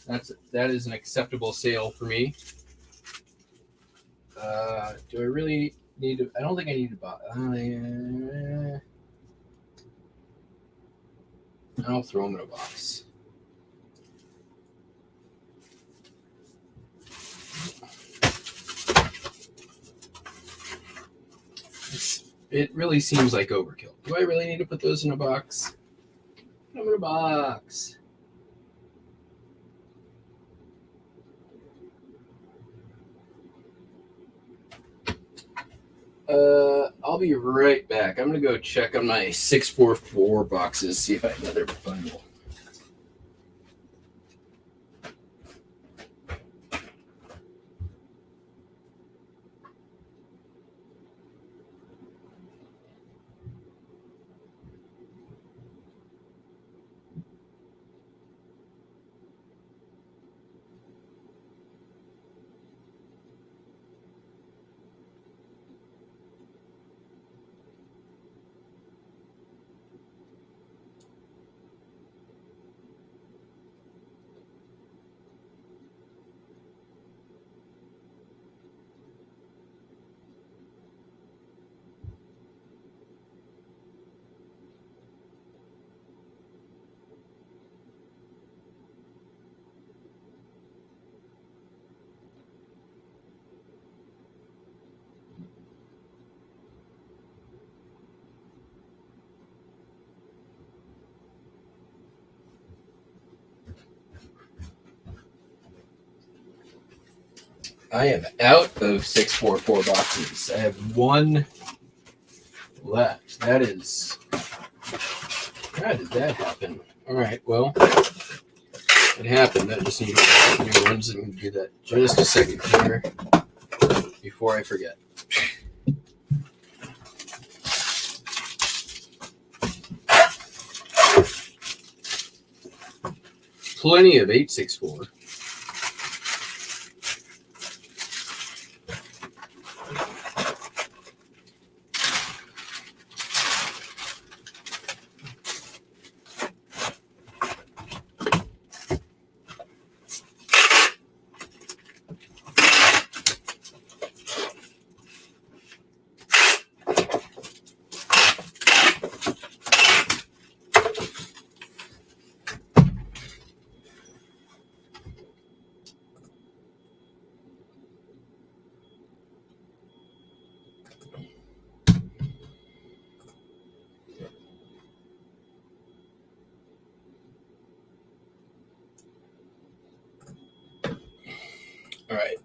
That is an acceptable sale for me. Do I really need to? I don't think I need to buy. I'll throw them in a box. It really seems like overkill. Do I really need to put those in a box? Put them in a box. I'll be right back. I'm going to go check on my 644 boxes, see if I have another bundle. I am out of 644 boxes. I have one left. How did that happen? All right, well, it happened. I just need new ones. I'm going to do that just a second here before I forget. Plenty of 864. All right.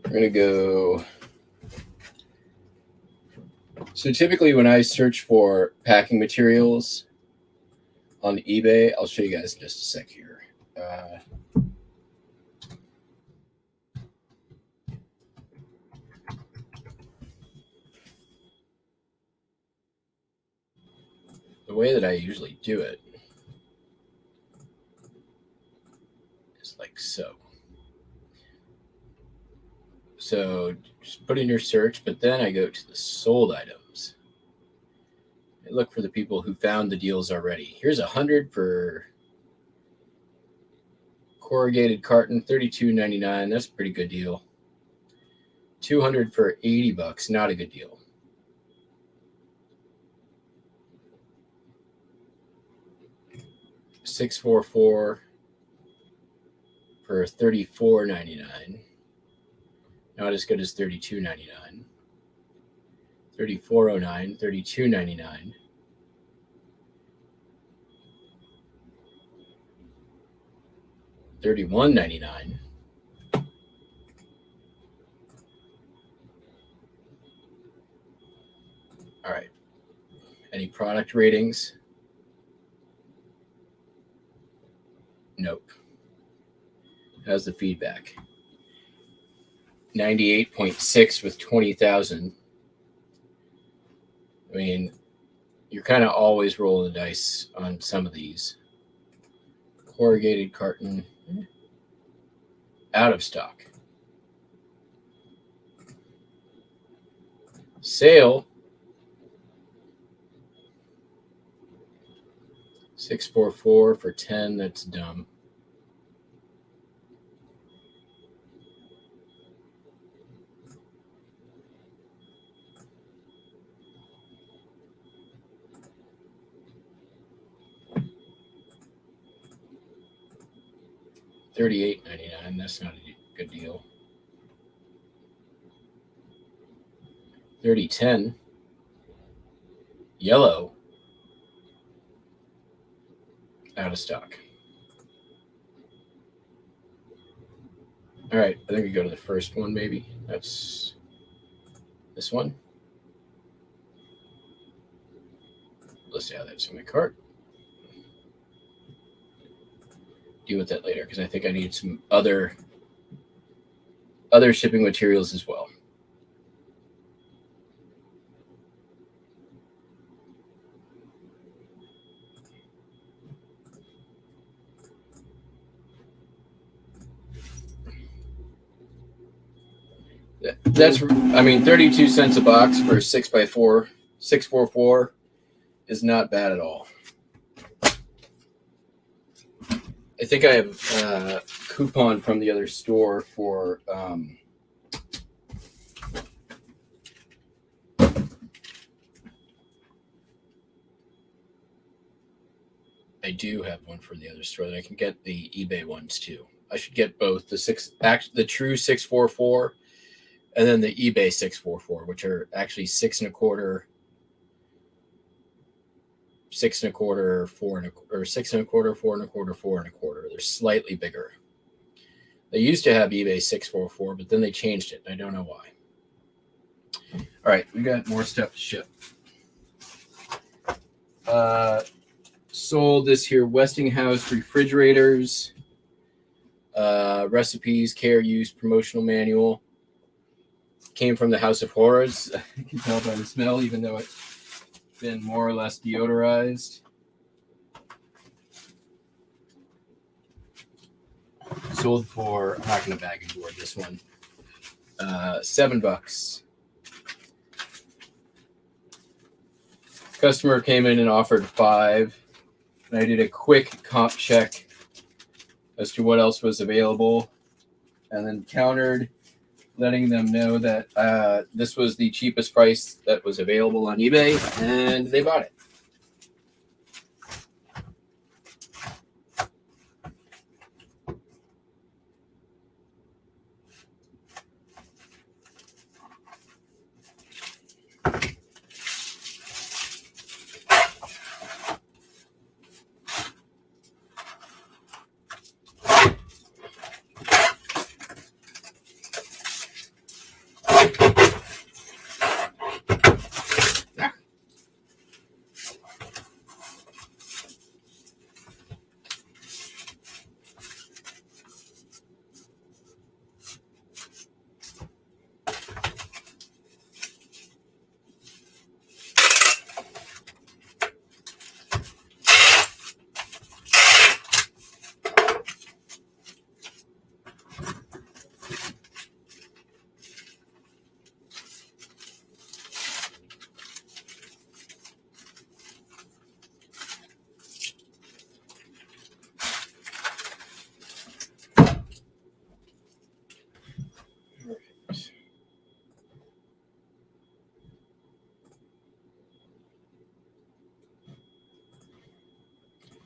We're going to go. So typically when I search for packing materials on eBay, I'll show you guys in just a sec here. The way that I usually do it is like so. So just put in your search, but then I go to the sold items. I look for the people who found the deals already. Here's 100 for corrugated carton, $32.99. That's a pretty good deal. 200 for $80. Not a good deal. $644 for $34.99. Not as good as $32.99. $34.09, $32.99. $31.99. All right. Any product ratings? Nope. How's the feedback? 98.6 with 20,000. I mean, you're kind of always rolling the dice on some of these. Corrugated carton, out of stock. Sale, 644 for 10. That's dumb. $38.99. That's not a good deal. 3010. Yellow. Out of stock. All right, I think we go to the first one, maybe. That's this one. Let's see how that's in my cart. Deal with that later because I think I need some other shipping materials as well. That's, I mean, 32 cents a box for 6x4, 644 is not bad at all. I think I have a coupon from the other store for I do have one for the other store that I can get the eBay ones too. I should get both the true 644 and then the eBay 644, which are actually 6 1/4, 6 1/4, 4 1/4, or 6 1/4, 4 1/4, 4 1/4. They're slightly bigger. They used to have eBay 644, but then they changed it. I don't know why. All right, we got more stuff to ship. Sold this here Westinghouse refrigerators, recipes, care, use, promotional manual. Came from the House of Horrors. You can tell by the smell, even though it's been more or less deodorized. Sold for, I'm not going to bag and board this one, $7. Customer came in and offered $5. And I did a quick comp check as to what else was available and then countered, letting them know that this was the cheapest price that was available on eBay, and they bought it.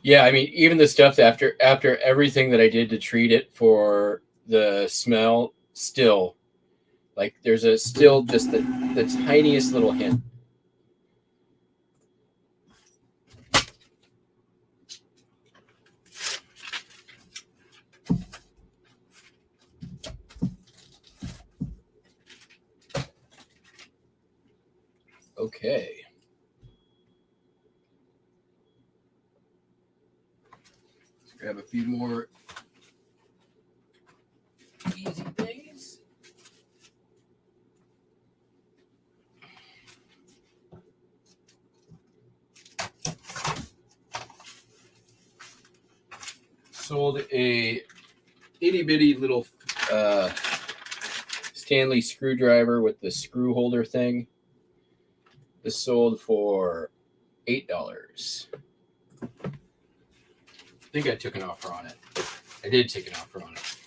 Yeah, I mean, even the stuff after everything that I did to treat it for the smell, still like there's a still just the tiniest little hint. Okay. Let's grab a few more easy things. Sold a itty bitty little Stanley screwdriver with the screw holder thing. This sold for $8. I think I took an offer on it. I did take an offer on it.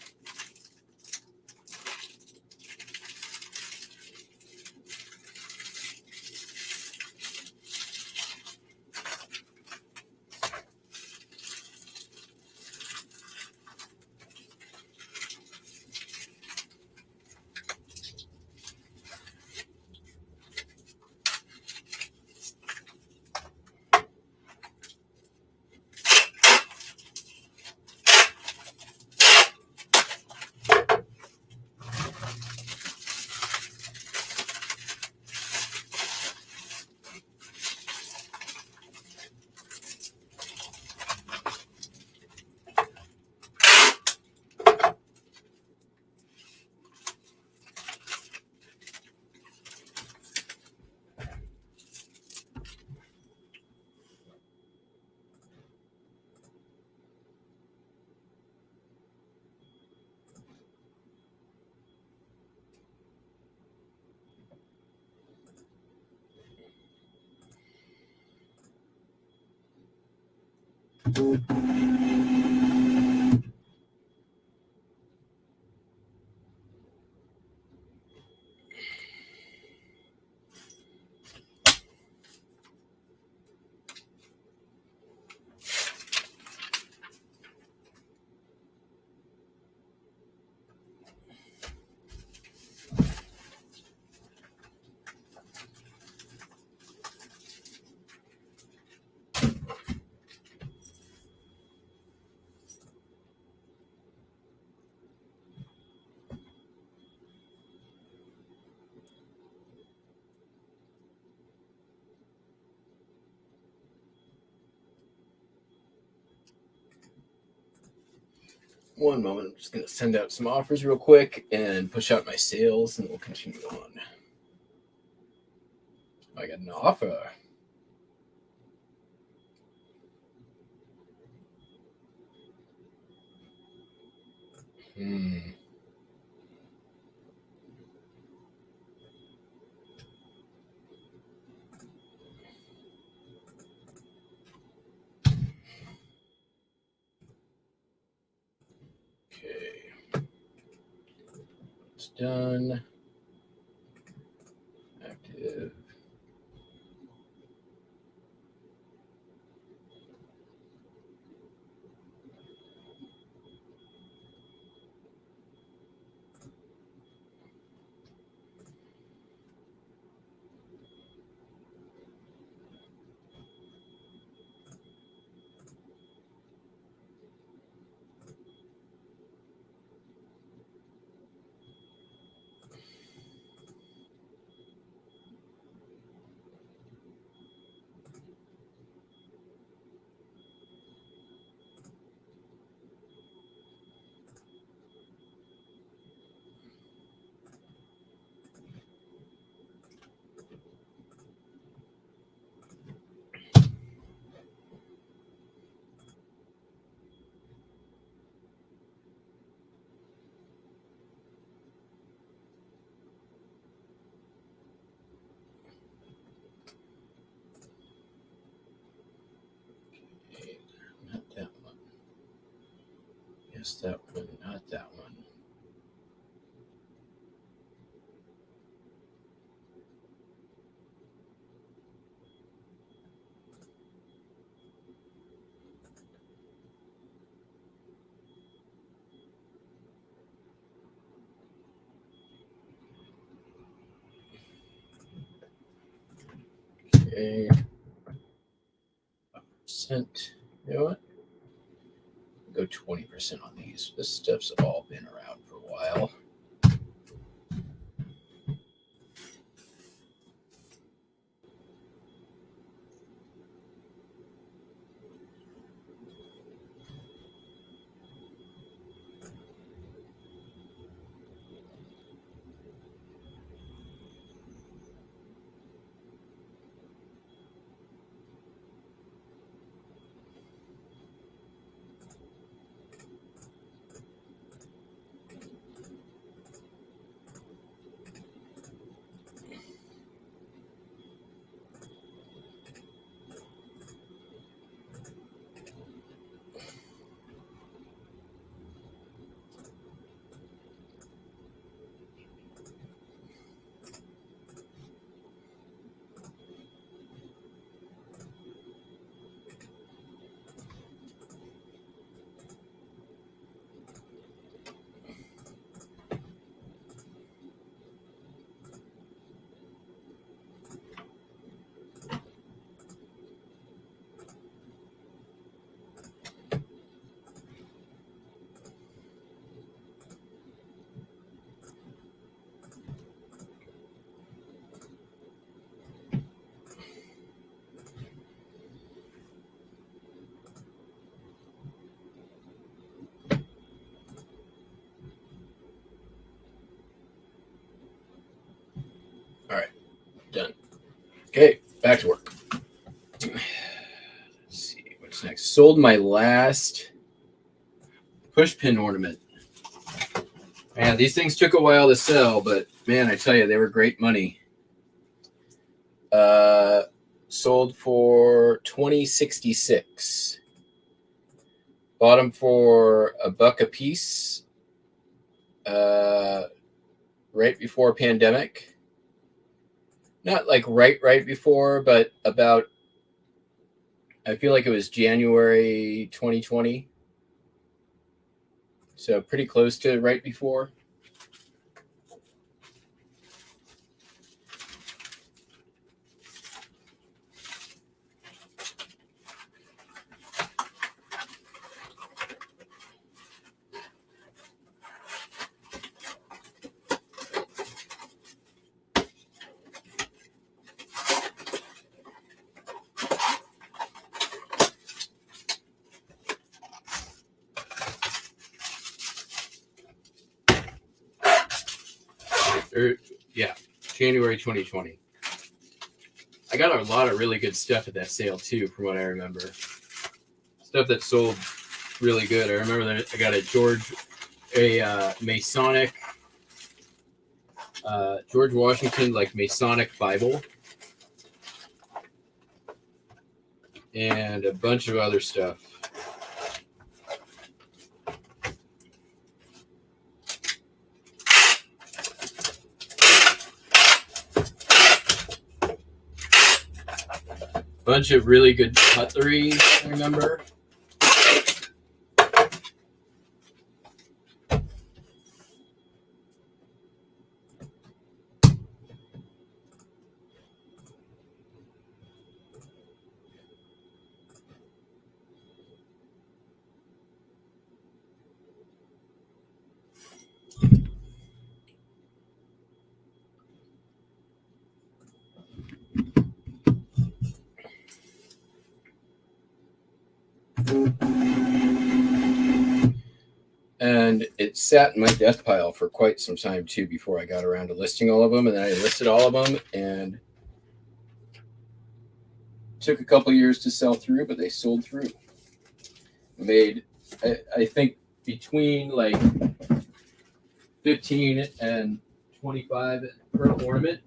One moment. I'm just going to send out some offers real quick and push out my sales, and we'll continue on. I got an offer. Okay. It's done. Active. Not that one. Yes, that one, not that one. Okay. Percent. You know what? Go 20% on these. This stuff's all been around for a while. All right, done. Okay, back to work. Let's see what's next. Sold my last push pin ornament. Man, these things took a while to sell, but man, I tell you, they were great money. Sold for $20.66. Bought them for $1 a piece. Right before pandemic. Not like right before, but about, I feel like it was January 2020. So pretty close to right before. Yeah, January 2020. I got a lot of really good stuff at that sale too, from what I remember. Stuff that sold really good. I remember that I got a Masonic, George Washington, like Masonic Bible, and a bunch of other stuff. Bunch of really good cutlery, I remember. And it sat in my death pile for quite some time too before I got around to listing all of them. And then I listed all of them, and took a couple years to sell through, but they sold through. Made, I think, between like 15 and 25 per ornament.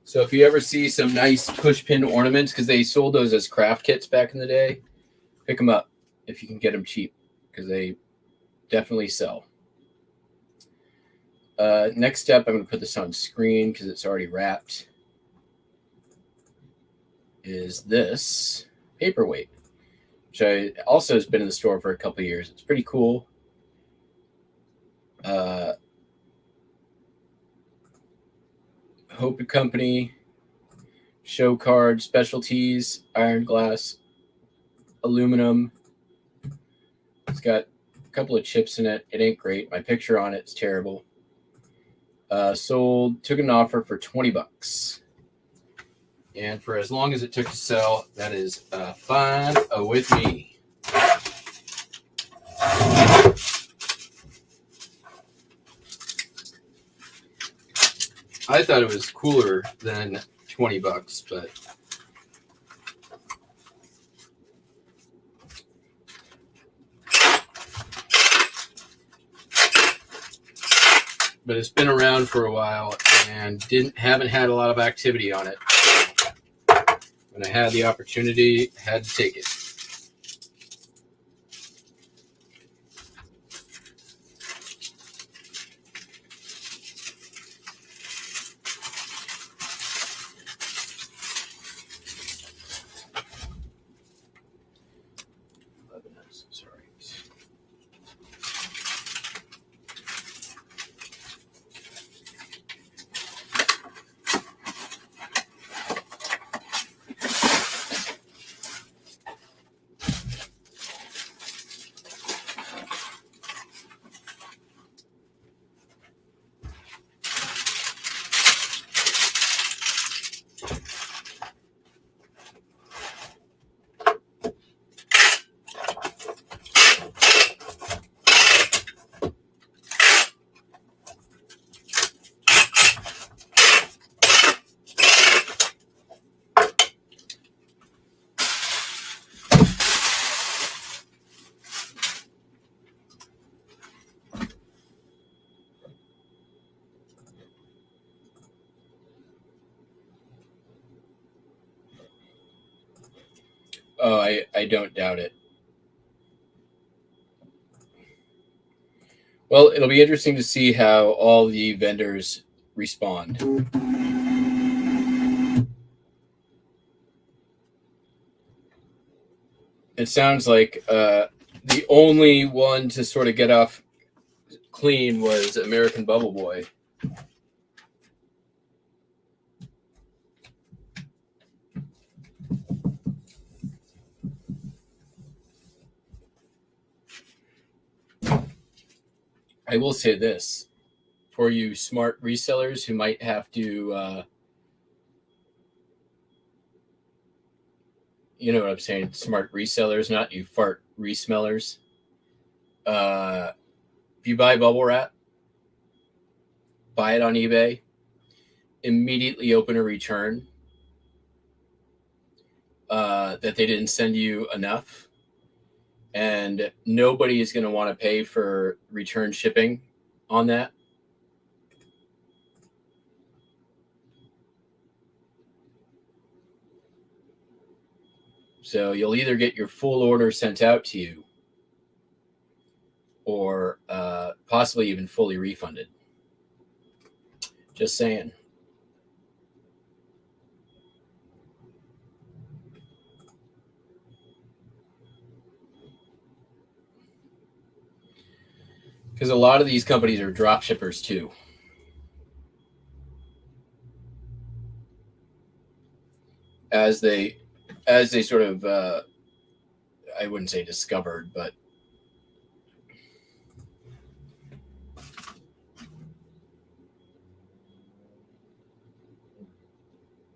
So if you ever see some nice push pin ornaments, because they sold those as craft kits back in the day, pick them up if you can get them cheap, because they definitely sell. Next step, I'm going to put this on screen because it's already wrapped, is this paperweight, which I also has been in the store for a couple of years. It's pretty cool. Hope & Company, show card specialties, iron, glass, aluminum. It's got a couple of chips in it. It ain't great. My picture on it's terrible. Took an offer for $20. And for as long as it took to sell, that is fine with me. I thought it was cooler than $20, but it's been around for a while and haven't had a lot of activity on it. When I had the opportunity, I had to take it. Oh, I don't doubt it. Well, it'll be interesting to see how all the vendors respond. It sounds like the only one to sort of get off clean was American Bubble Boy. I will say this, for you smart resellers who might have to, you know what I'm saying, smart resellers, not you fart resmellers. If you buy bubble wrap, buy it on eBay, immediately open a return that they didn't send you enough. And nobody is going to want to pay for return shipping on that. So you'll either get your full order sent out to you or possibly even fully refunded. Just saying. Because a lot of these companies are drop shippers too. As they sort of, I wouldn't say discovered, but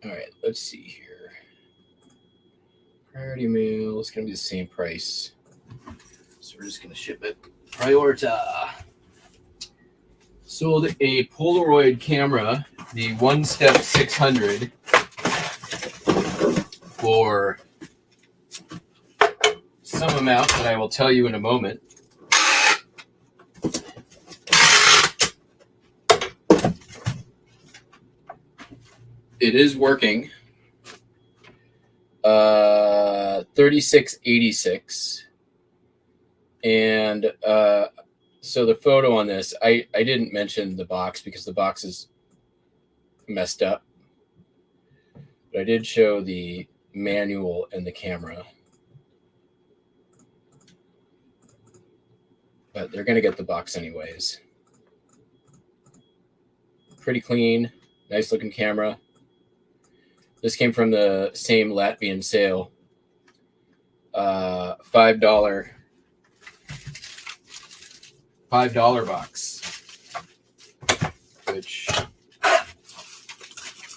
all right, let's see here. Priority mail is going to be the same price. So we're just going to ship it. Priorita. Sold a Polaroid camera, the One Step 600, for some amount that I will tell you in a moment. It is working. $36.86. And so the photo on this, I didn't mention the box because the box is messed up. But I did show the manual and the camera. But they're going to get the box anyways. Pretty clean, nice looking camera. This came from the same Latvian sale. $5 box, which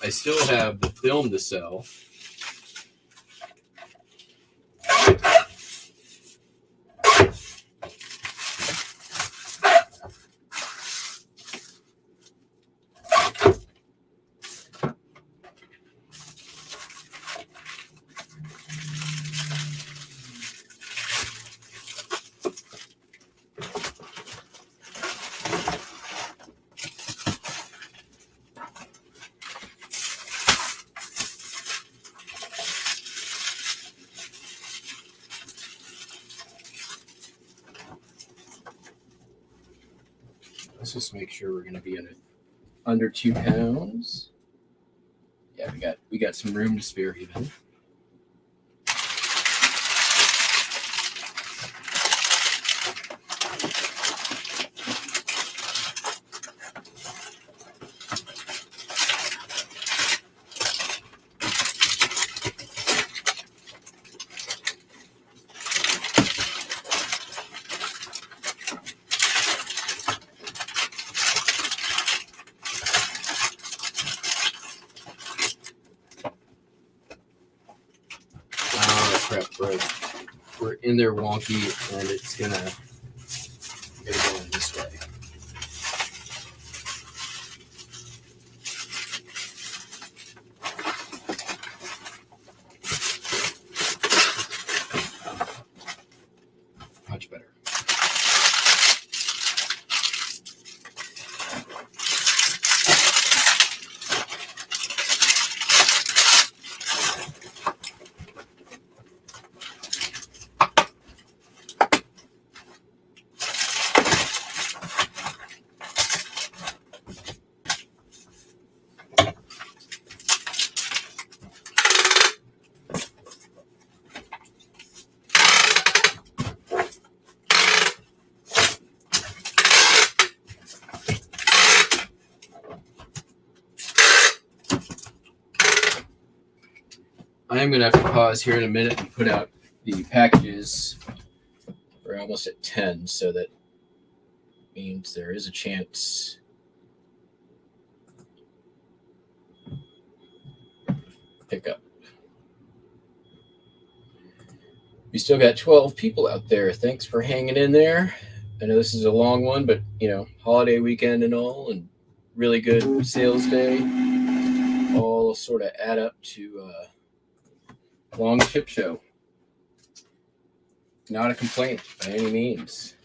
I still have the film to sell. Let's just make sure we're going to be under 2 pounds. Yeah, we got some room to spare even. We're in there wonky, and it's gonna go in this way. Much better. I am going to have to pause here in a minute and put out the packages. We're almost at 10, so that means there is a chance pick up. We still got 12 people out there. Thanks for hanging in there. I know this is a long one, but holiday weekend and all, and really good sales day, all sort of add up to a long ship show. Not a complaint by any means.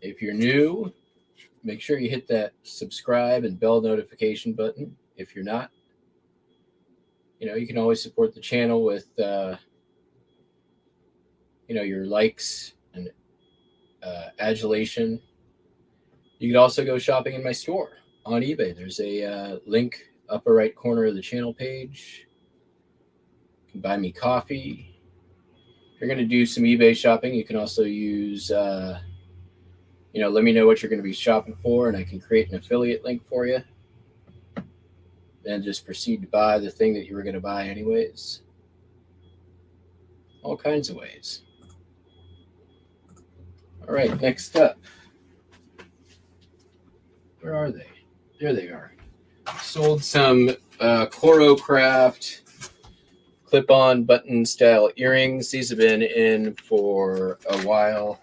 If you're new, make sure you hit that subscribe and bell notification button. If you're not, you can always support the channel with, your likes and adulation. You can also go shopping in my store on eBay. There's a link upper right corner of the channel page. You can buy me coffee. If you're going to do some eBay shopping, you can also use, let me know what you're going to be shopping for, and I can create an affiliate link for you. Then just proceed to buy the thing that you were going to buy anyways. All kinds of ways. All right, next up. Where are they? There they are. Sold some Chlorocraft clip-on button style earrings. These have been in for a while.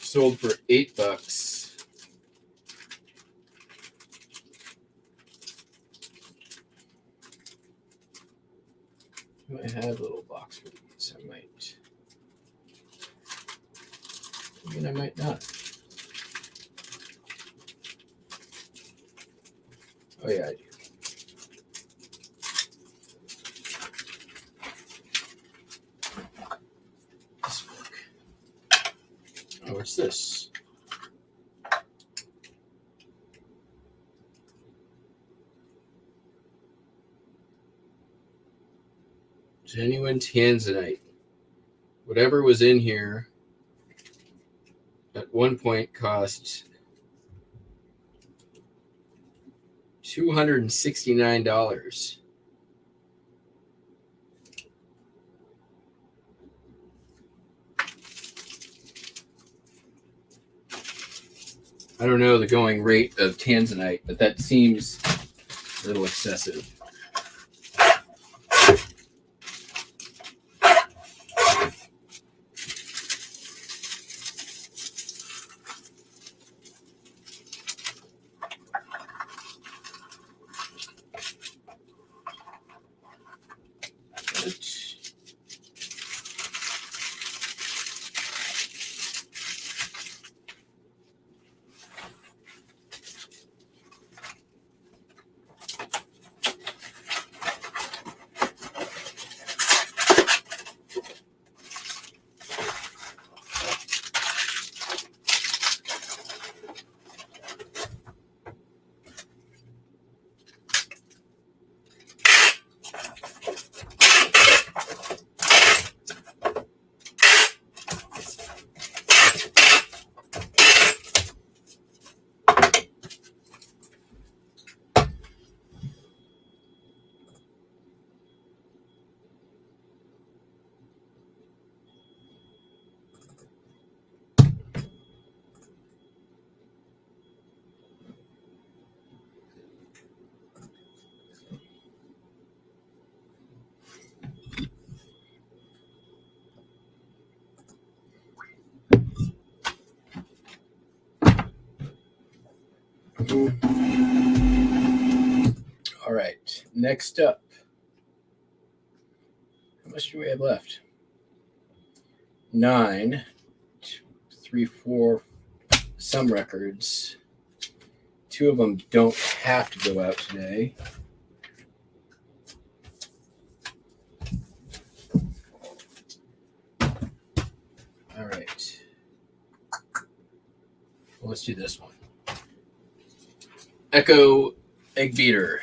Sold for $8. I have a little box for these. I might. And I might not. Oh yeah, I do. This book. Oh, what's this? Genuine tanzanite. Whatever was in here at one point cost $269. I don't know the going rate of tanzanite, but that seems a little excessive. All right, next up. How much do we have left? 9, 3, 4, some records. 2 of them don't have to go out today. All right. Well, let's do this one. Echo Egg Beater.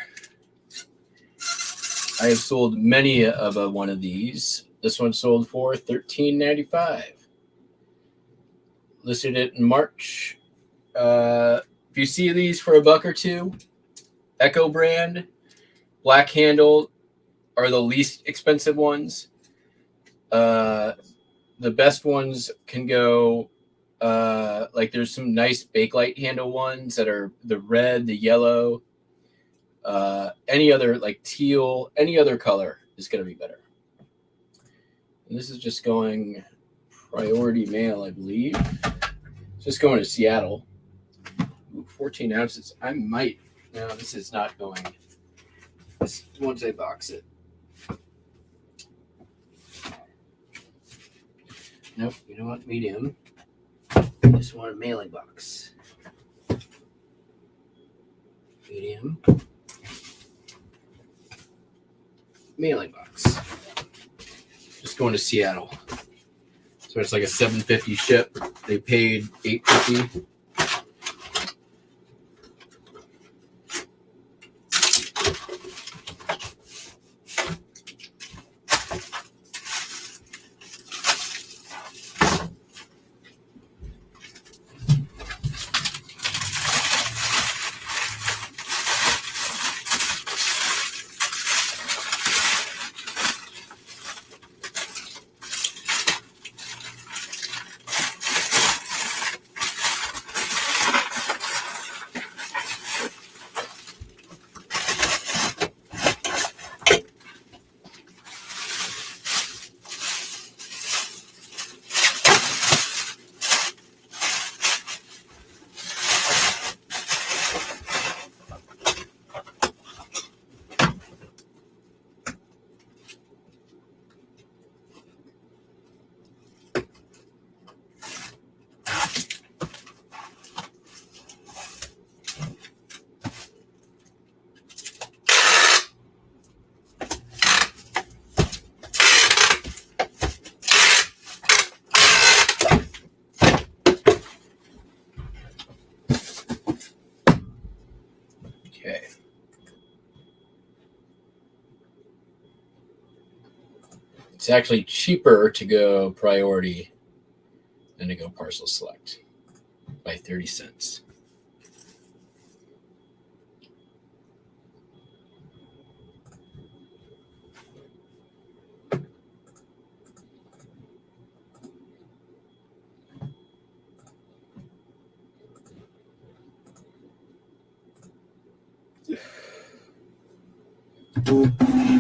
I have sold many of one of these. This one sold for $13.95. Listed it in March. If you see these for $1 or $2, Echo brand, black handle are the least expensive ones. The best ones can go like there's some nice Bakelite handle ones that are the red, the yellow, any other like teal, any other color is going to be better. And this is just going priority mail, I believe. It's just going to Seattle. Ooh, 14 ounces. I might. No, this is not going. This once I box it. Nope. You know what? Medium. I just want a mailing box. Medium. Mailing box. Just going to Seattle. So it's like a $7.50 ship. They paid $8.50. It's actually cheaper to go priority than to go parcel select by 30 cents.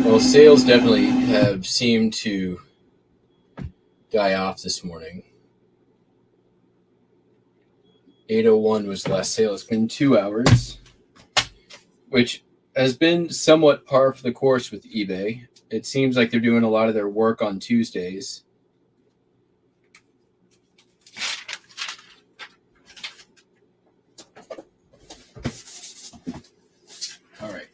Well, sales definitely have seemed to die off this morning. 8:01 was the last sale. It's been 2 hours, which has been somewhat par for the course with eBay. It seems like they're doing a lot of their work on Tuesdays. All right.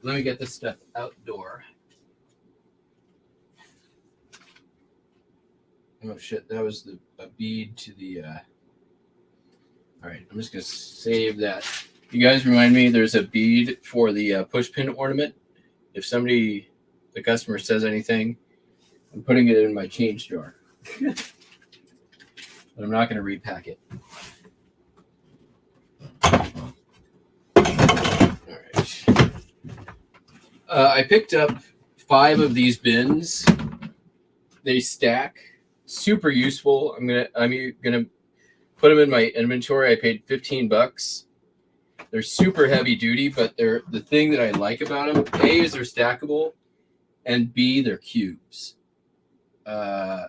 Let me get this stuff outdoor. Oh shit, that was a bead to the all right, I'm just gonna save that. You guys remind me there's a bead for the push pin ornament. If the customer says anything, I'm putting it in my change jar. But I'm not gonna repack it. All right. I picked up 5 of these bins. They stack. Super useful. I'm gonna put them in my inventory. I paid $15. They're super heavy duty, but they're the thing that I like about them. A is they're stackable, and B they're cubes. And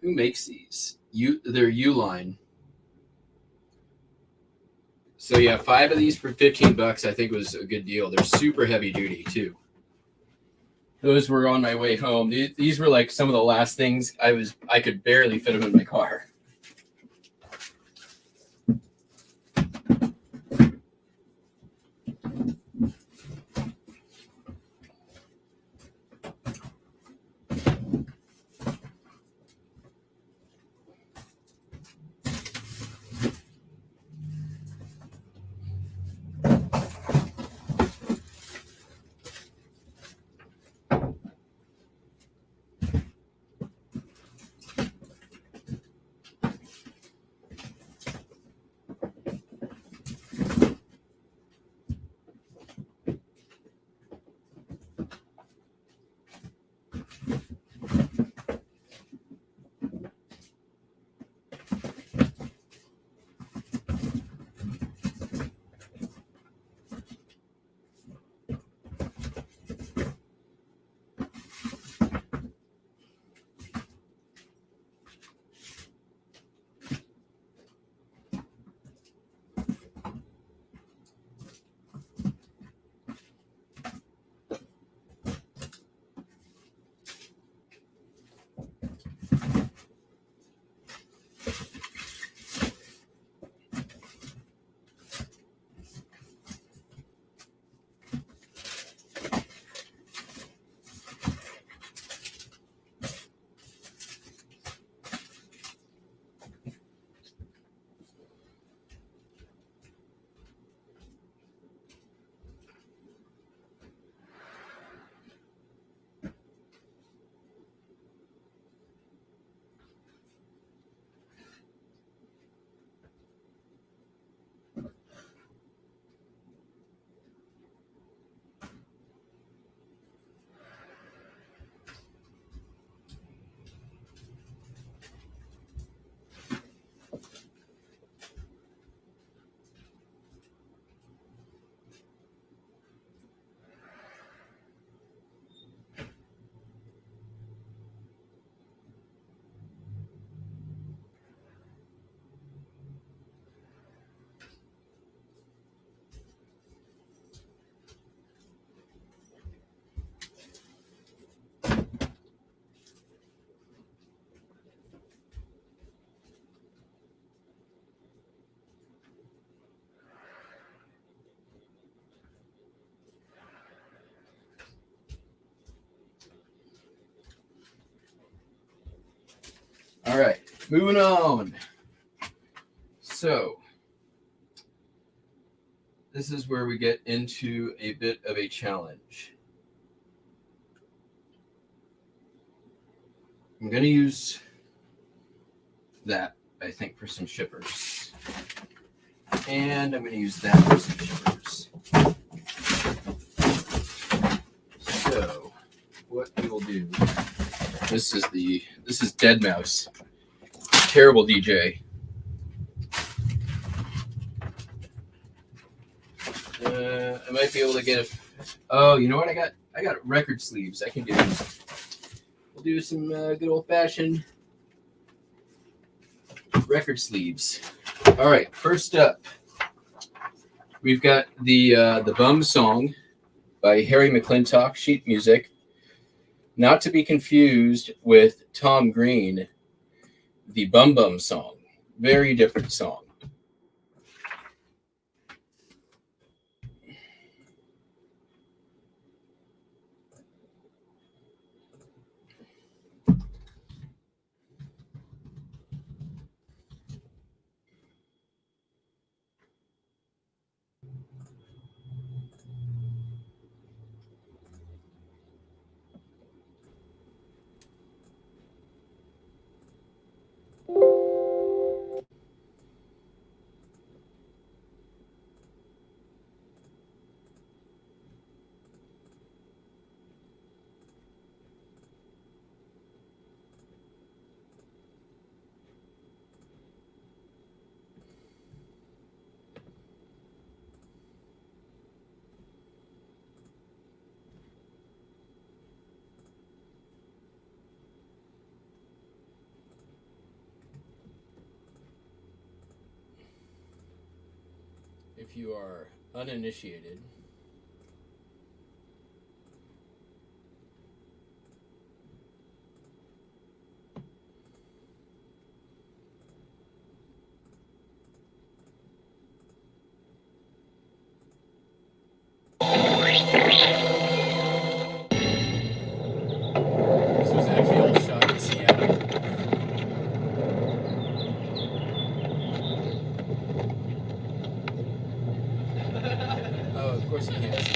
who makes these? They're Uline. So yeah, 5 of these for $15. I think was a good deal. They're super heavy duty too. Those were on my way home. These were like some of the last things I could barely fit them in my car. All right, moving on. So this is where we get into a bit of a challenge. I'm going to use that, I think, for some shippers. And I'm going to use that for some shippers. So, what we will do, this is Deadmau5. Terrible DJ. I might be able to get oh, you know what? I got record sleeves. I can do. We'll do some good old fashioned record sleeves. All right. First up, we've got the Bum Song by Harry McClintock, sheet music. Not to be confused with Tom Green, the Bum Bum Song. Very different song. If you are uninitiated, this was actually all shot in Seattle. Oh, of course you can't see.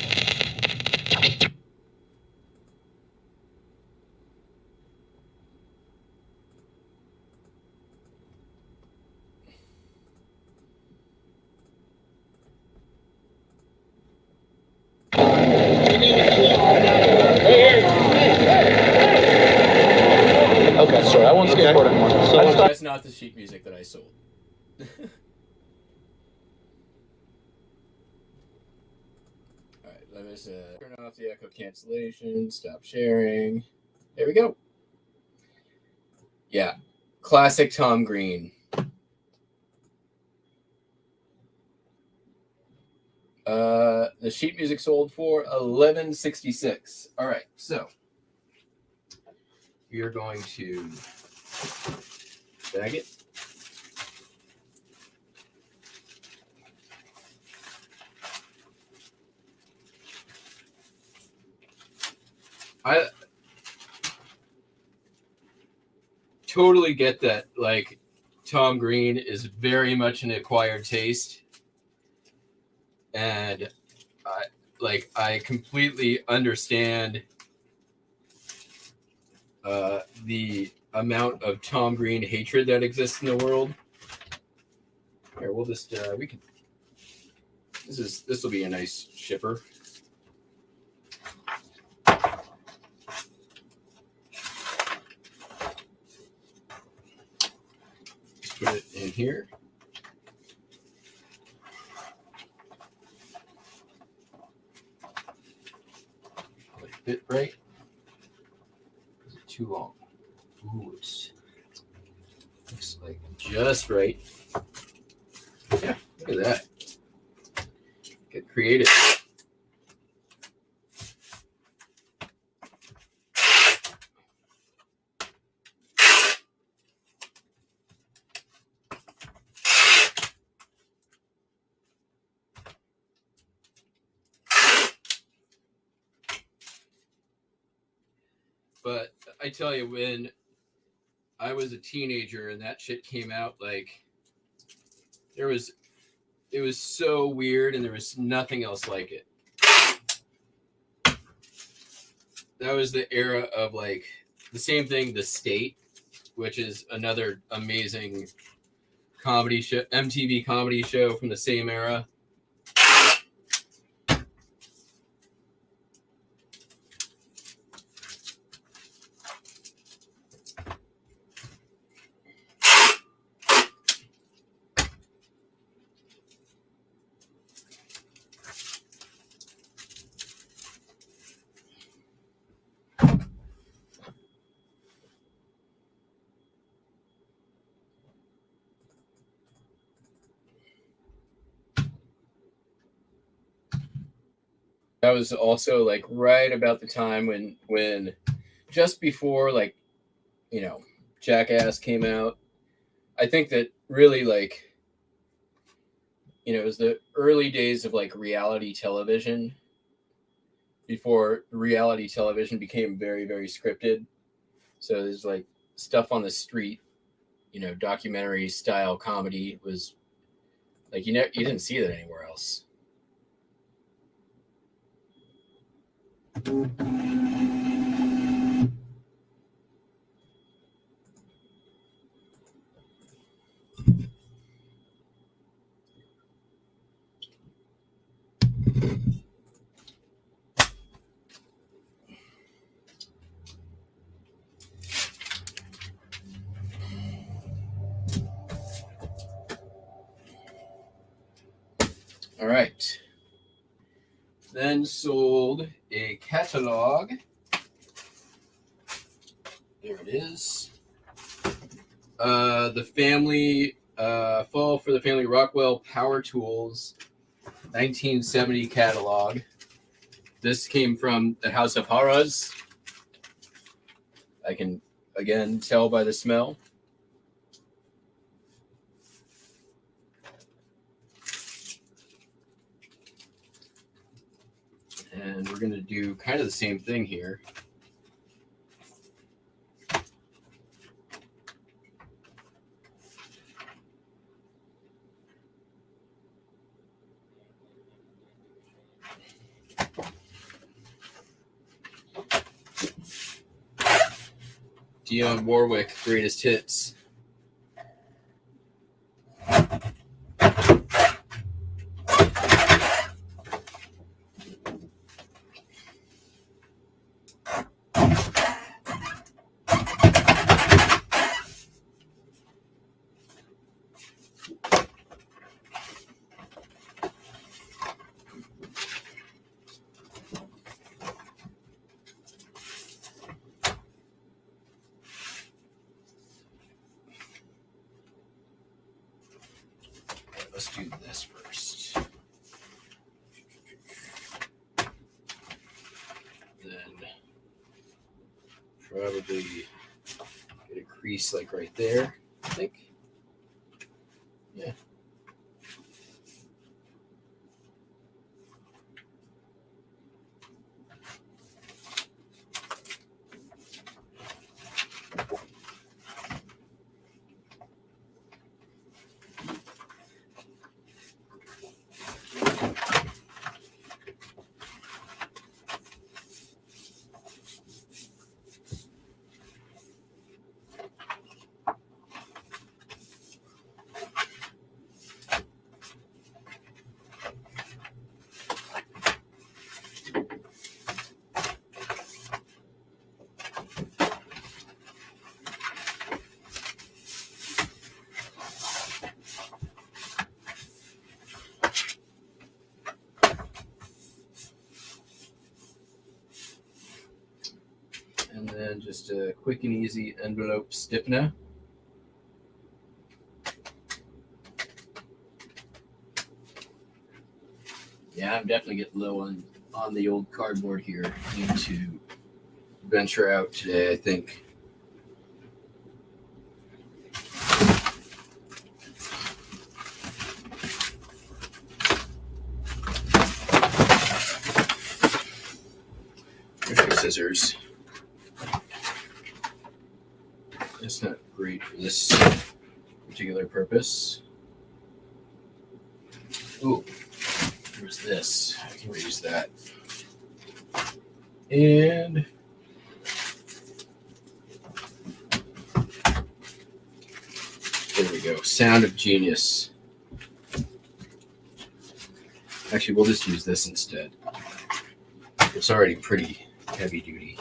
Okay, sorry, I won't skateboard anymore. So That's not the sheet music that I sold. Alright, let me turn off the echo cancellation, stop sharing. There we go. Yeah, classic Tom Green. The sheet music sold for $11.66. All right, so we are going to bag it. I totally get that. Like, Tom Green is very much an acquired taste, and I completely understand the amount of Tom Green hatred that exists in the world. Here, we'll just we can. This will be a nice shipper. Just put it in here. Will it fit right? Is it too long? Ooh, it looks like just right. Yeah, look at that. Get creative. But I tell you, when I was a teenager and that shit came out, like, there was It was so weird, and there was nothing else like it. That was the era of like the same thing, The State, which is another amazing comedy show, MTV comedy show from the same era. That was also like right about the time when just before like, you know, Jackass came out. I think that really like, you know, it was the early days of like reality television before reality television became very, very scripted. So there's like stuff on the street, you know, documentary style comedy was like, you didn't see that anywhere else. All right. Then sold a catalog. There it is. The family, Fall for the Family Rockwell Power Tools 1970 catalog. This came from the House of Horrors. I can, again, tell by the smell. And we're going to do kind of the same thing here. Dionne Warwick, Greatest Hits. Let's do this first. Then probably get a crease like right there, I think. Yeah. And then just a quick and easy envelope stiffener. Yeah, I'm definitely getting low on the old cardboard here. I need to venture out today, I think. There's my scissors. That's not great for this particular purpose. Ooh, there's this. I can reuse that. And there we go. Sound of Genius. Actually, we'll just use this instead. It's already pretty heavy duty.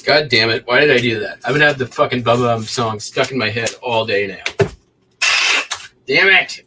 God damn it. Why did I do that? I'm going to have the fucking Bubba Bum song stuck in my head all day now. Damn it.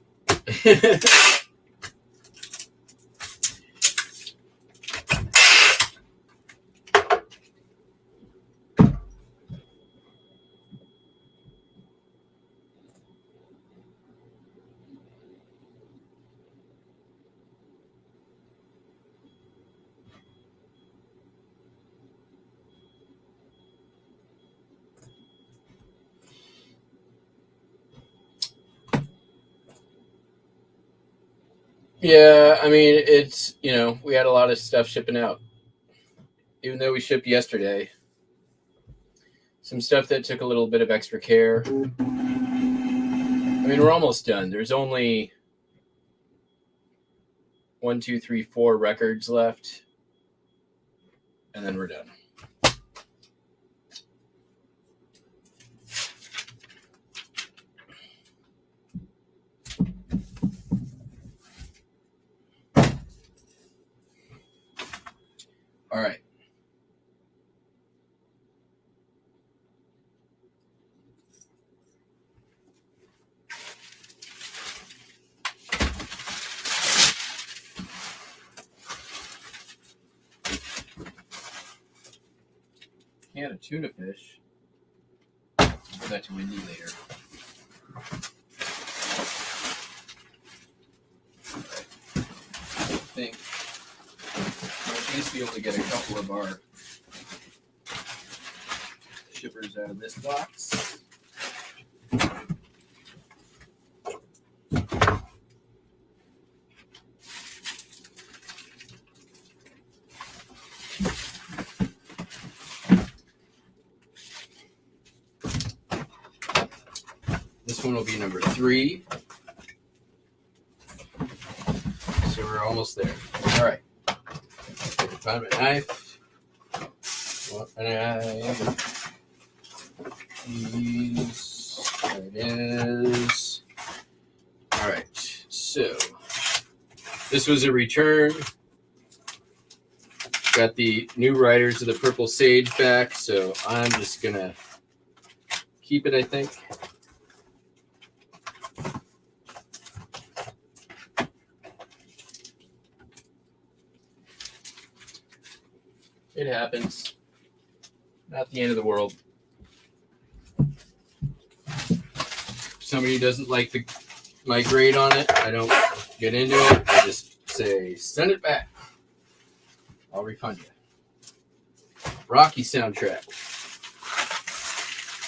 Yeah, I mean, it's, you know, we had a lot of stuff shipping out. Even though we shipped yesterday, some stuff that took a little bit of extra care. I mean, we're almost done. There's only 1, 2, 3, 4 records left, and then we're done. All right. Can of tuna fish. Give that to Wendy later. I think we'll at least be able to get a couple of our shippers out of this box. This one will be number 3. So we're almost there. All right. Find my knife. There it is. All right. So this was a return. Got the new Riders of the Purple Sage back, so I'm just gonna keep it, I think. It happens. Not the end of the world. If somebody doesn't like my grade on it, I don't get into it. I just say, send it back. I'll refund you. Rocky soundtrack.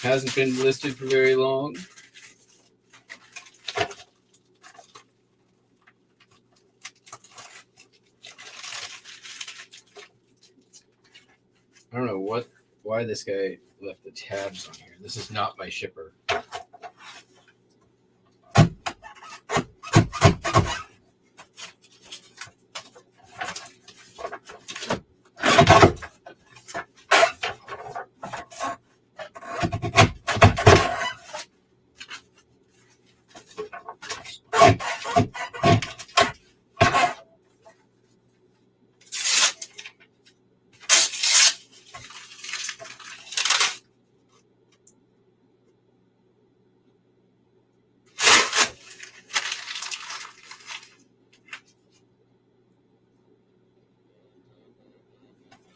Hasn't been listed for very long. I don't know why this guy left the tabs on here. This is not my shipper.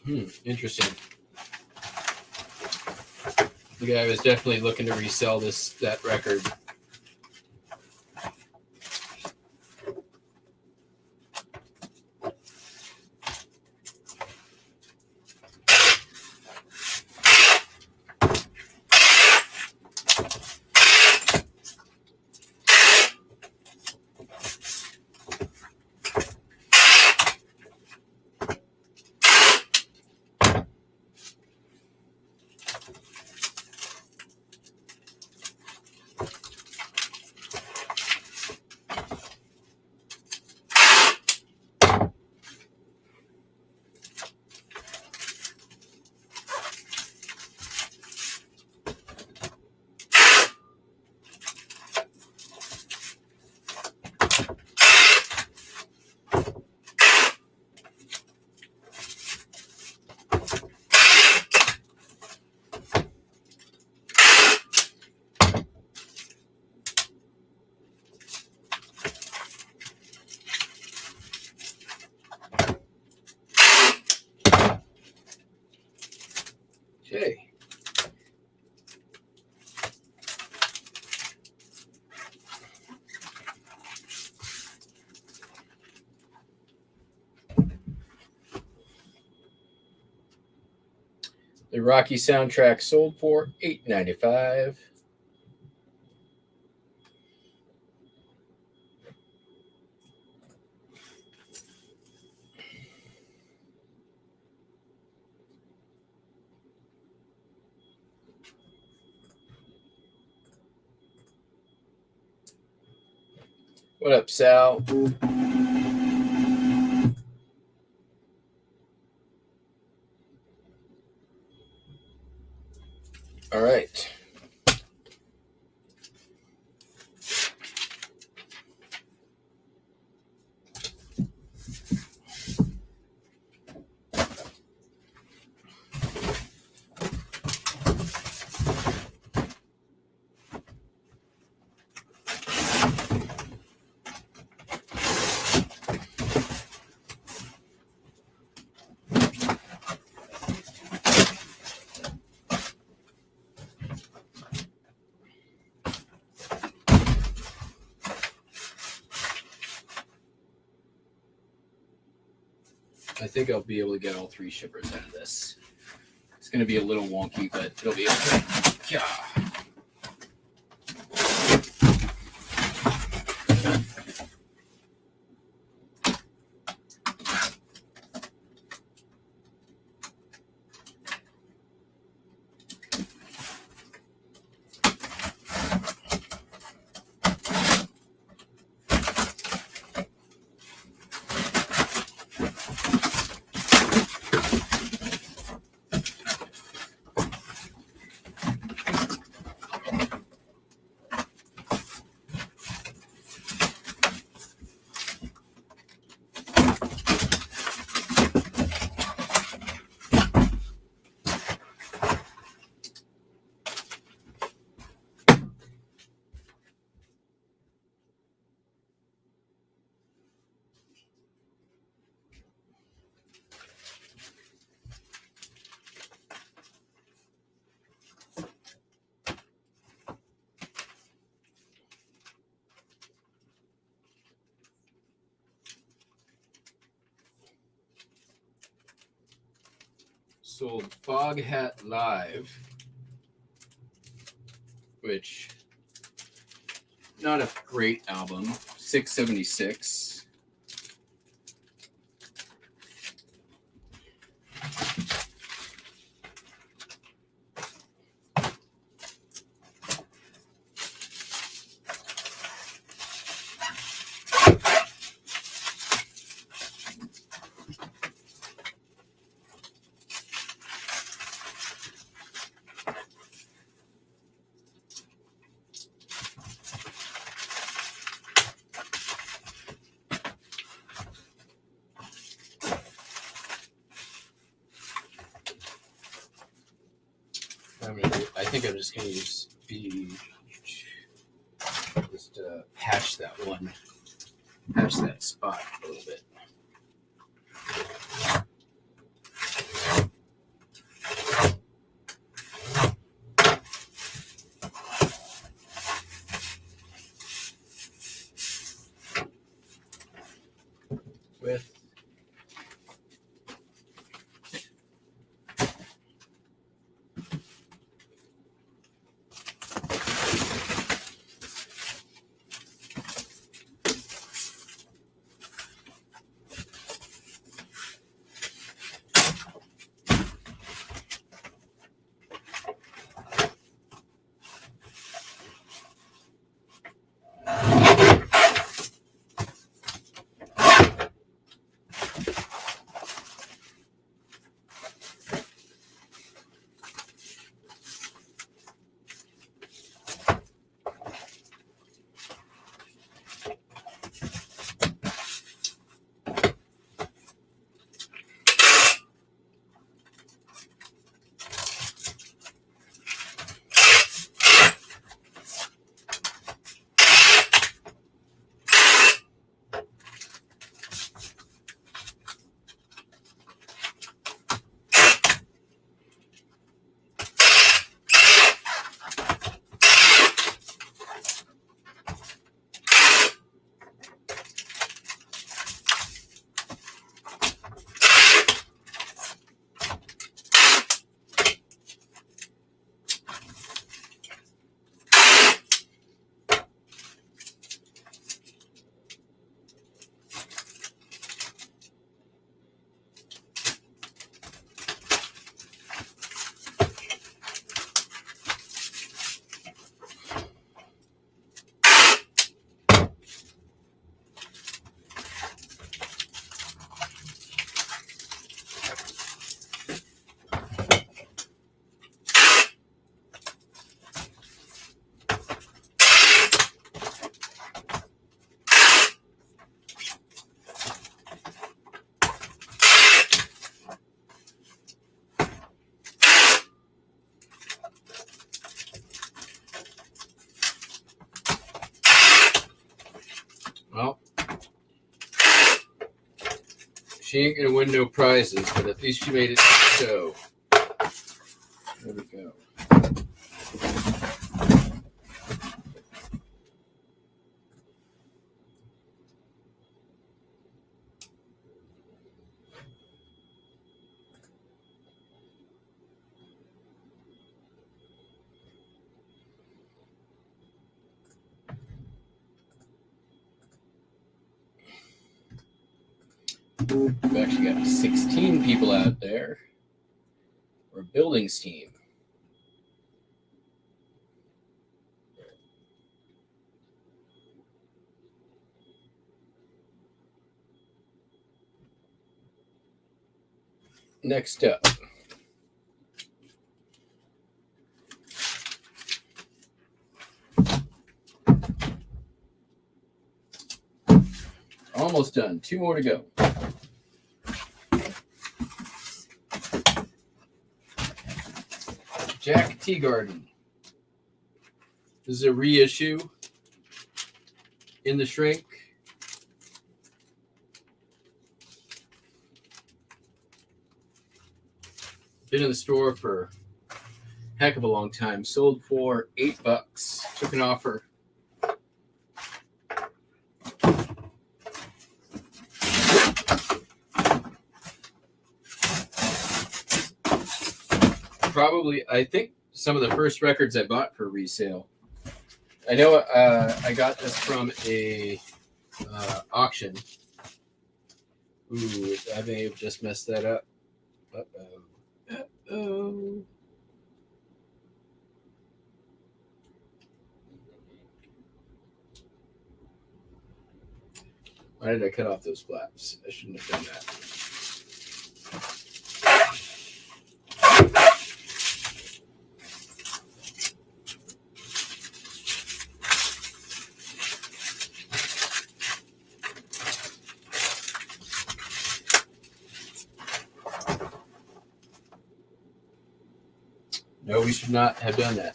Interesting. The guy was definitely looking to resell that record. Okay. The Rocky soundtrack sold for $8.95. What up, Sal? All right. I think I'll be able to get all 3 shippers out of this. It's going to be a little wonky, but it'll be okay. Yeah. Sold Fog Hat Live, which not a great album. $6.76. I think I'm just going to use just patch that spot a little bit. She ain't gonna win no prizes, but at least she made it to the show. There we go. We've actually got 16 people out there. We're a buildings team. Next up. Almost done. 2 more to go. Jack Tea Garden. This is a reissue in the shrink. Been in the store for a heck of a long time. Sold for $8. Took an offer. Probably, I think some of the first records I bought for resale. I know I got this from a auction. Ooh, I may have just messed that up. Uh-oh. Uh-oh. Why did I cut off those flaps? I shouldn't have done that. No, we should not have done that.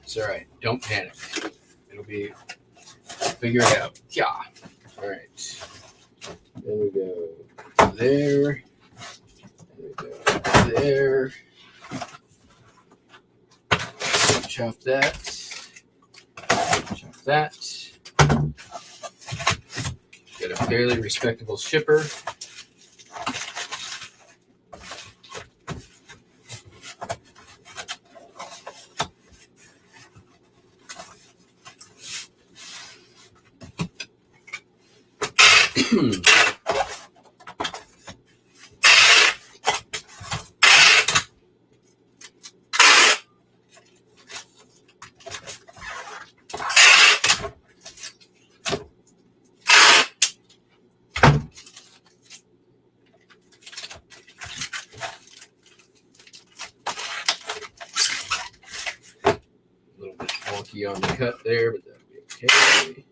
It's all right. Don't panic. It'll be figure it out. Yeah. All right. There we go. There. There we go. There. Chop that. Chop that. Get a fairly respectable shipper. On the cut there, but that'll be okay.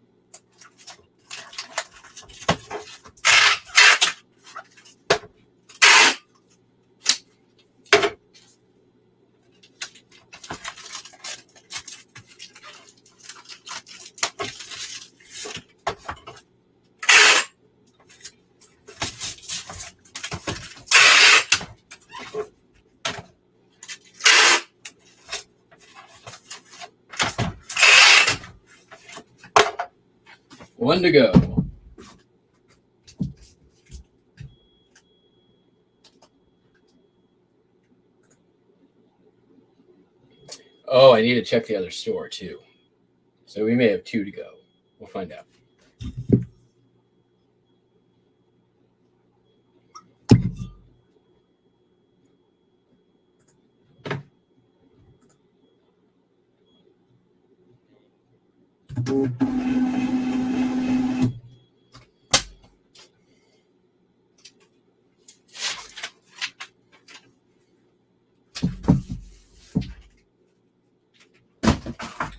One to go. Oh, I need to check the other store too. So we may have 2 to go. We'll find out.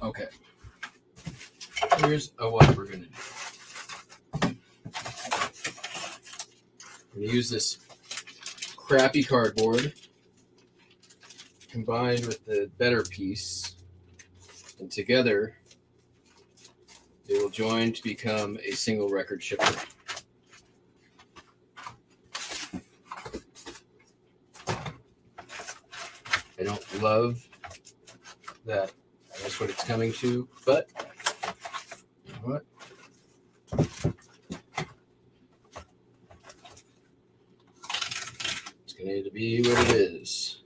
Okay. Here's what we're going to do. I'm going to use this crappy cardboard combined with the better piece, and together they will join to become a single record shipper. I don't love that that's what it's coming to, but you know what? It's going to need to be what it is.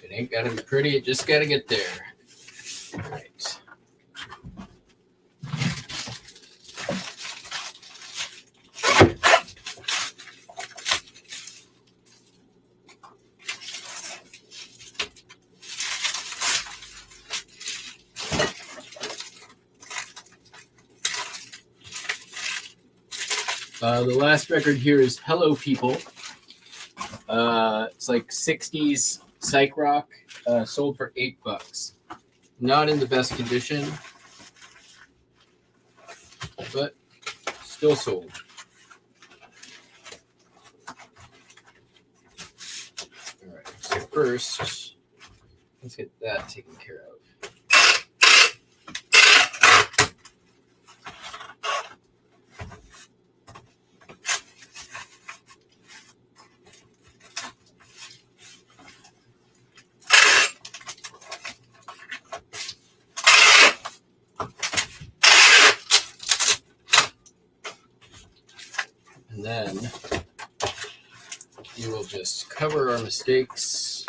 It ain't got to be pretty, it just got to get there. All right. The last record here is Hello People. It's like 60s psych rock, sold for $8. Not in the best condition, but still sold. All right, so first, let's get that taken care of. And then we will just cover our mistakes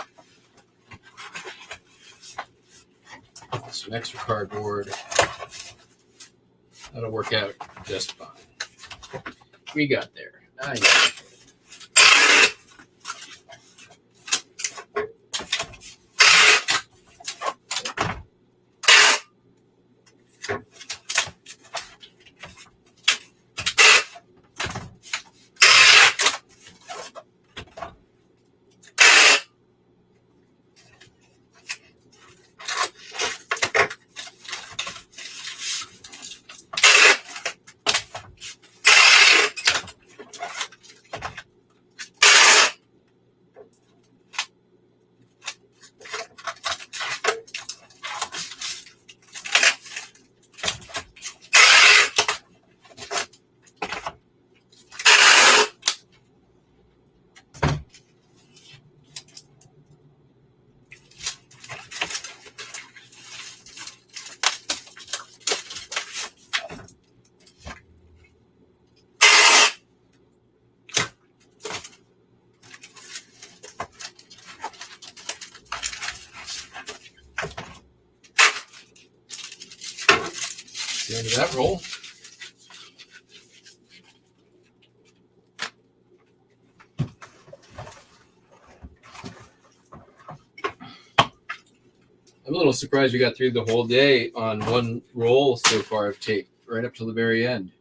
with some extra cardboard. That'll work out just fine. We got there. The end of that roll. I'm a little surprised we got through the whole day on one roll so far of tape, right up to the very end.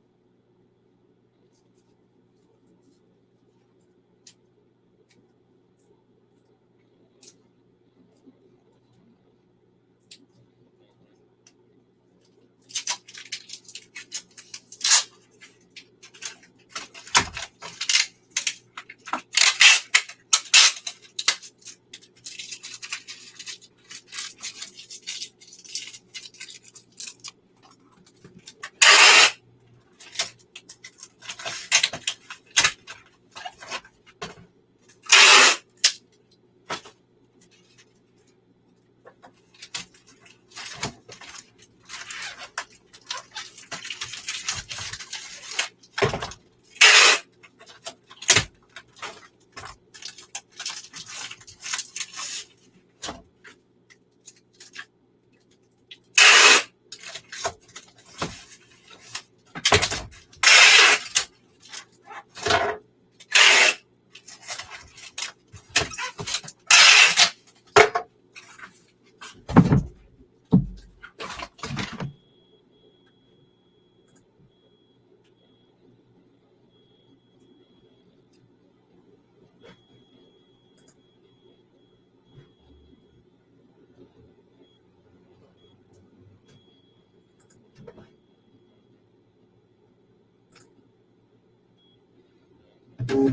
All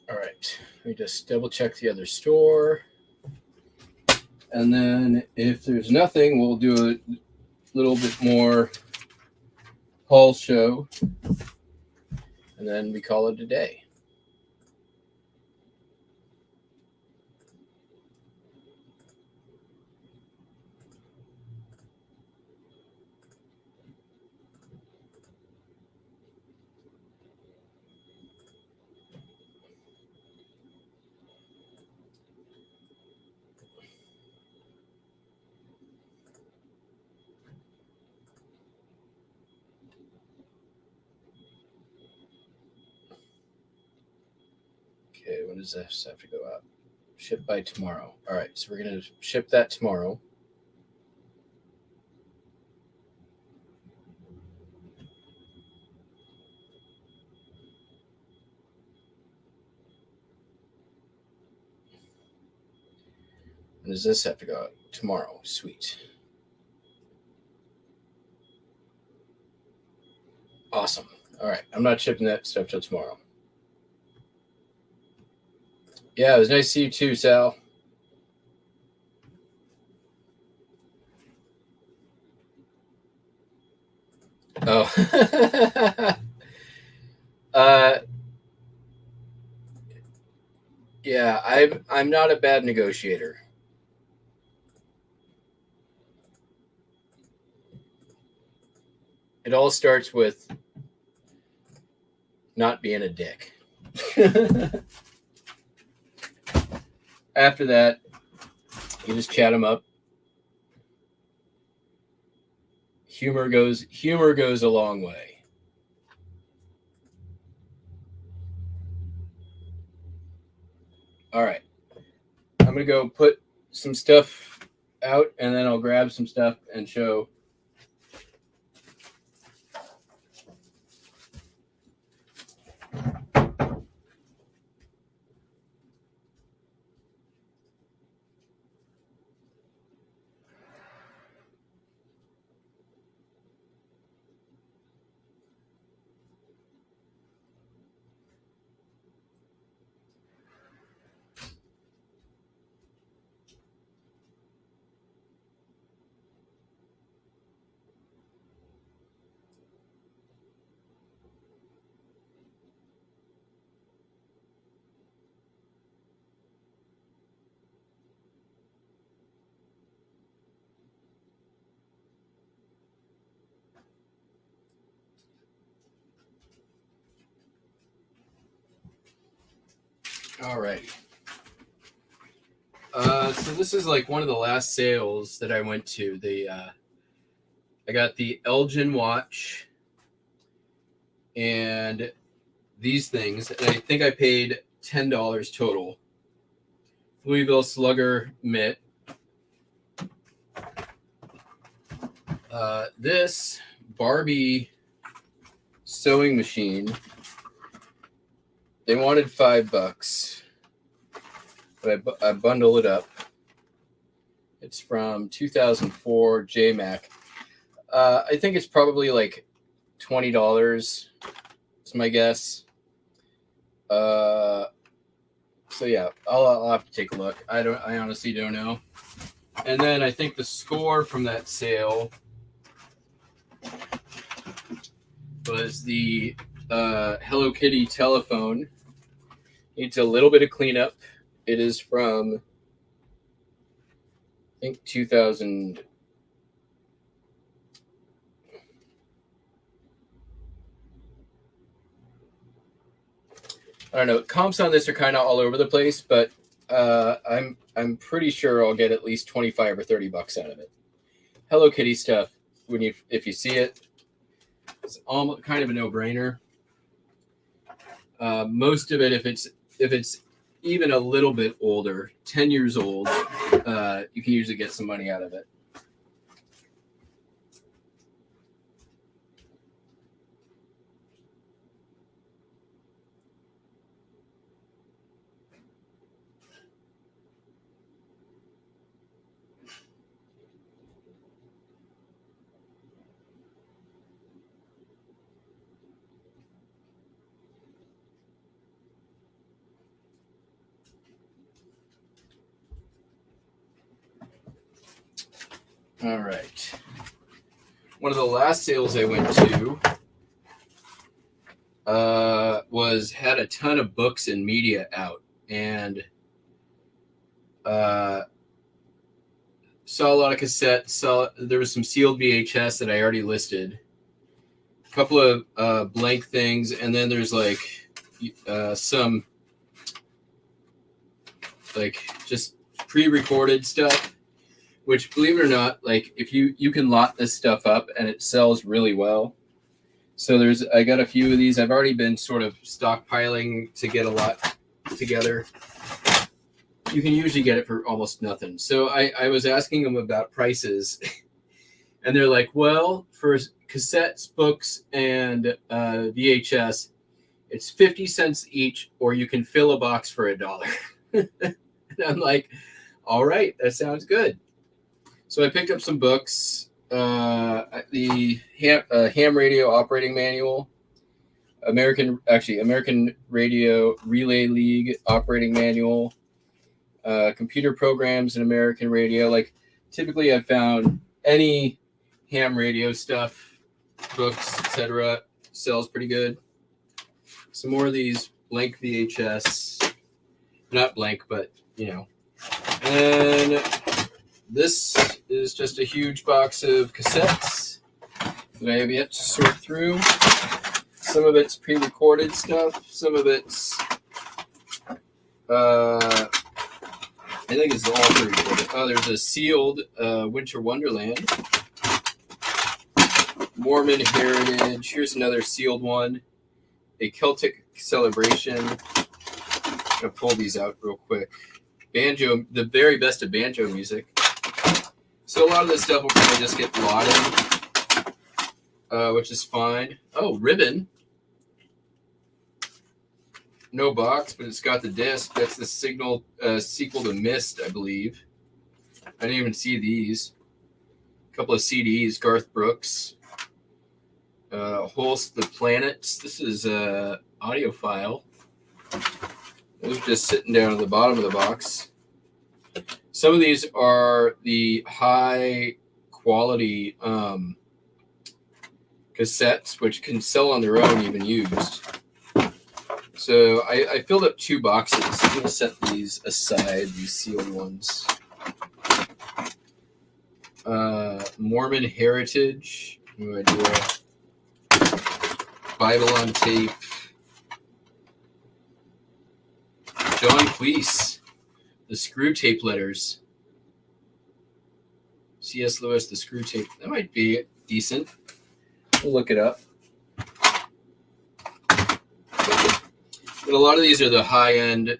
right, let me just double check the other store. And then if there's nothing, we'll do a little bit more haul show. And then we call it a day. Okay, when does this have to go out? Ship by tomorrow. All right, so we're going to ship that tomorrow. When does this have to go out? Tomorrow. Sweet. Awesome. All right, I'm not shipping that stuff till tomorrow. Yeah, it was nice to see you too, Sal. Oh. Yeah, I'm not a bad negotiator. It all starts with not being a dick. After that, you just chat them up. Humor goes a long way. All right. I'm going to go put some stuff out, and then I'll grab some stuff and show. All right. So this is like one of the last sales that I went to. I got the Elgin watch and these things, and I think I paid $10 total. Louisville Slugger mitt. This Barbie sewing machine. They wanted $5, but I bundle it up. It's from 2004 JMac. I think it's probably like $20. It's my guess. So yeah, I'll have to take a look. I honestly don't know. And then I think the score from that sale was the Hello Kitty telephone. Needs a little bit of cleanup. It is from, I think, 2000. I don't know. Comps on this are kind of all over the place, but I'm pretty sure I'll get at least 25 or $30 out of it. Hello Kitty stuff. If you see it, it's almost kind of a no-brainer. Most of it, if it's even a little bit older, 10 years old, you can usually get some money out of it. All right. One of the last sales I went to had a ton of books and media out, and saw a lot of cassettes. There was some sealed VHS that I already listed, a couple of blank things, and then there's like some like just pre-recorded stuff, which, believe it or not, like if you can lot this stuff up and it sells really well. So I got a few of these. I've already been sort of stockpiling to get a lot together. You can usually get it for almost nothing. So I was asking them about prices, and they're like, well, for cassettes, books, and VHS, it's 50 cents each, or you can fill a box for $1. And I'm like, all right, that sounds good. So I picked up some books, the Ham Radio Operating Manual, American Radio Relay League Operating Manual, computer programs in American radio. Like, typically I've found any ham radio stuff, books, etc., sells pretty good. Some more of these blank VHS, not blank, but and this is just a huge box of cassettes that I have yet to sort through. Some of it's pre-recorded stuff. Some of it's, I think it's all pre-recorded. Oh, there's a sealed Winter Wonderland. Mormon Heritage. Here's another sealed one. A Celtic Celebration. I'm going to pull these out real quick. Banjo, the very best of banjo music. So a lot of this stuff will probably just get blotted, which is fine. Oh, Ribbon. No box, but it's got the disc. That's the sequel to Mist, I believe. I didn't even see these. A couple of CDs, Garth Brooks. Holst the Planets. This is an audio file. Those are just sitting down at the bottom of the box. Some of these are the high quality cassettes, which can sell on their own, even used. So I filled up 2 boxes. I'm going to set these aside, these sealed ones. Mormon Heritage. No idea. Bible on tape. John Cleese. The Screw Tape Letters. C.S. Lewis, The Screw Tape. That might be decent. We'll look it up. But a lot of these are the high-end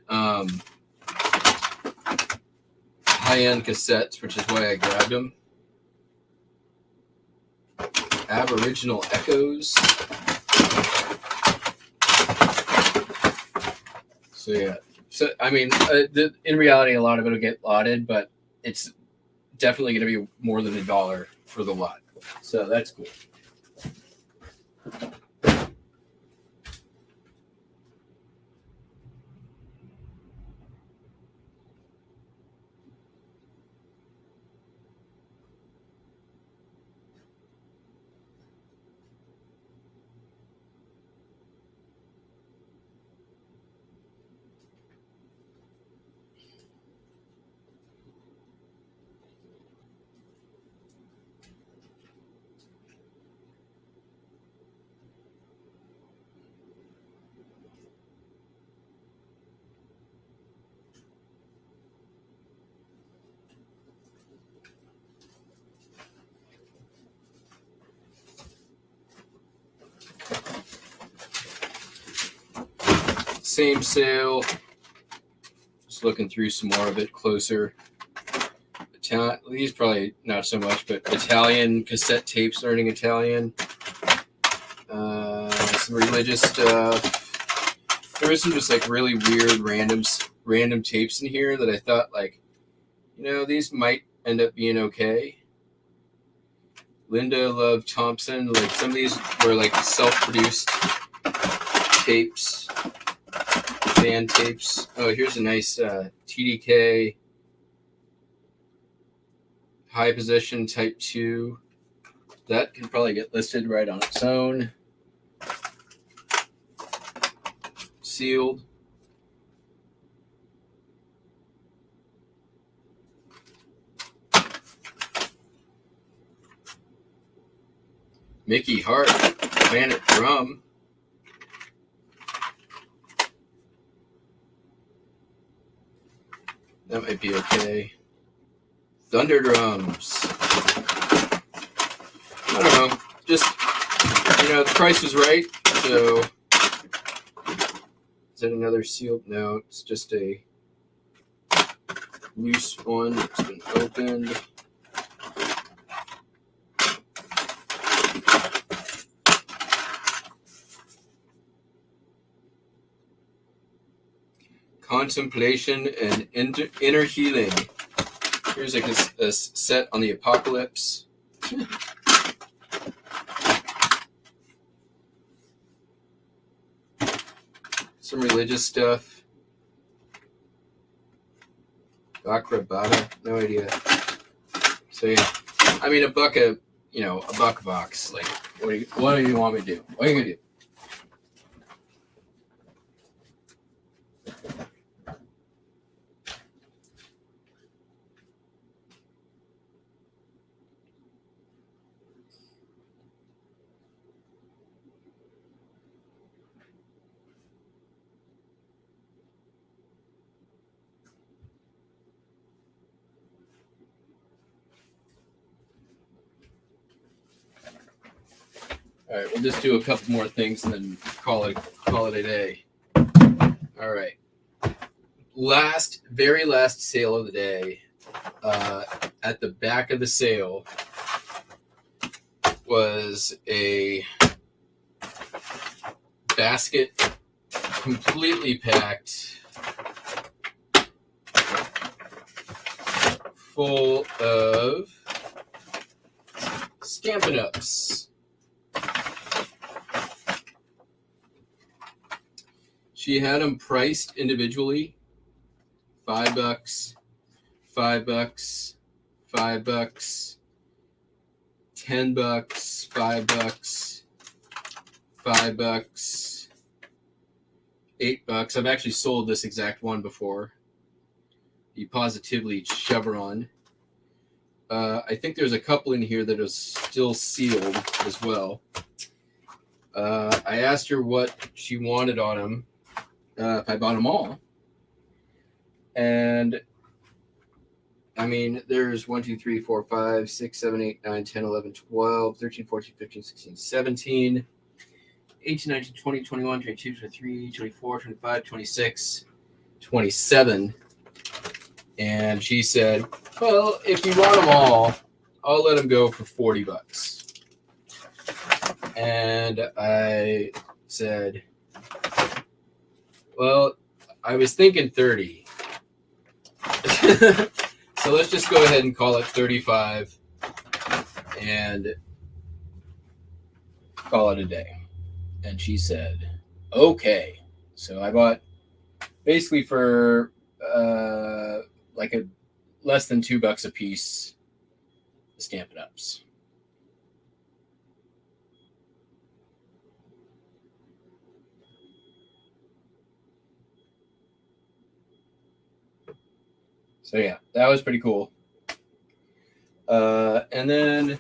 cassettes, which is why I grabbed them. Aboriginal Echoes. So yeah. So, I mean, in reality, a lot of it will get lotted, but it's definitely going to be more than $1 for the lot. So that's cool. Same sale. Just looking through some more of it closer. These probably not so much, but Italian cassette tapes, learning Italian. Some religious stuff. There was some just like really weird random tapes in here that I thought, like, these might end up being okay. Linda Love Thompson. Like, some of these were like self-produced tapes. Band tapes. Oh, here's a nice TDK high position type 2. That can probably get listed right on its own. Sealed. Mickey Hart, Planet Drum. That might be okay. Thunder Drums. I don't know. Just, the price was right. So, is that another sealed? No, it's just a loose one. It's been opened. Contemplation and inner healing. Here's like a set on the apocalypse. Some religious stuff. Bakrabata, no idea. So yeah, I mean a buck a box. Like, what do you want me to do? What are you gonna do? All right, we'll just do a couple more things and then call it a day. All right. Very last sale of the day. At the back of the sale was a basket completely packed full of Stampin' Ups. She had them priced individually. $5, $5, $5, $10, $5, $5, $8. I've actually sold this exact one before. The Positively Chevron. I think there's a couple in here that are still sealed as well. I asked her what she wanted on them. If I bought them all. And I mean, there's 1, 2, 3, 4, 5, 6, 7, 8, 9, 10, 11, 12, 13, 14, 15, 16, 17, 18, 19, 20, 21, 22, 23, 24, 25, 26, 27. And she said, well, if you want them all, I'll let them go for $40. And I said, well, I was thinking 30. So let's just go ahead and call it 35 and call it a day. And she said, okay. So I bought basically for like a less than $2 a piece, the Stampin' Ups. So yeah, that was pretty cool. And then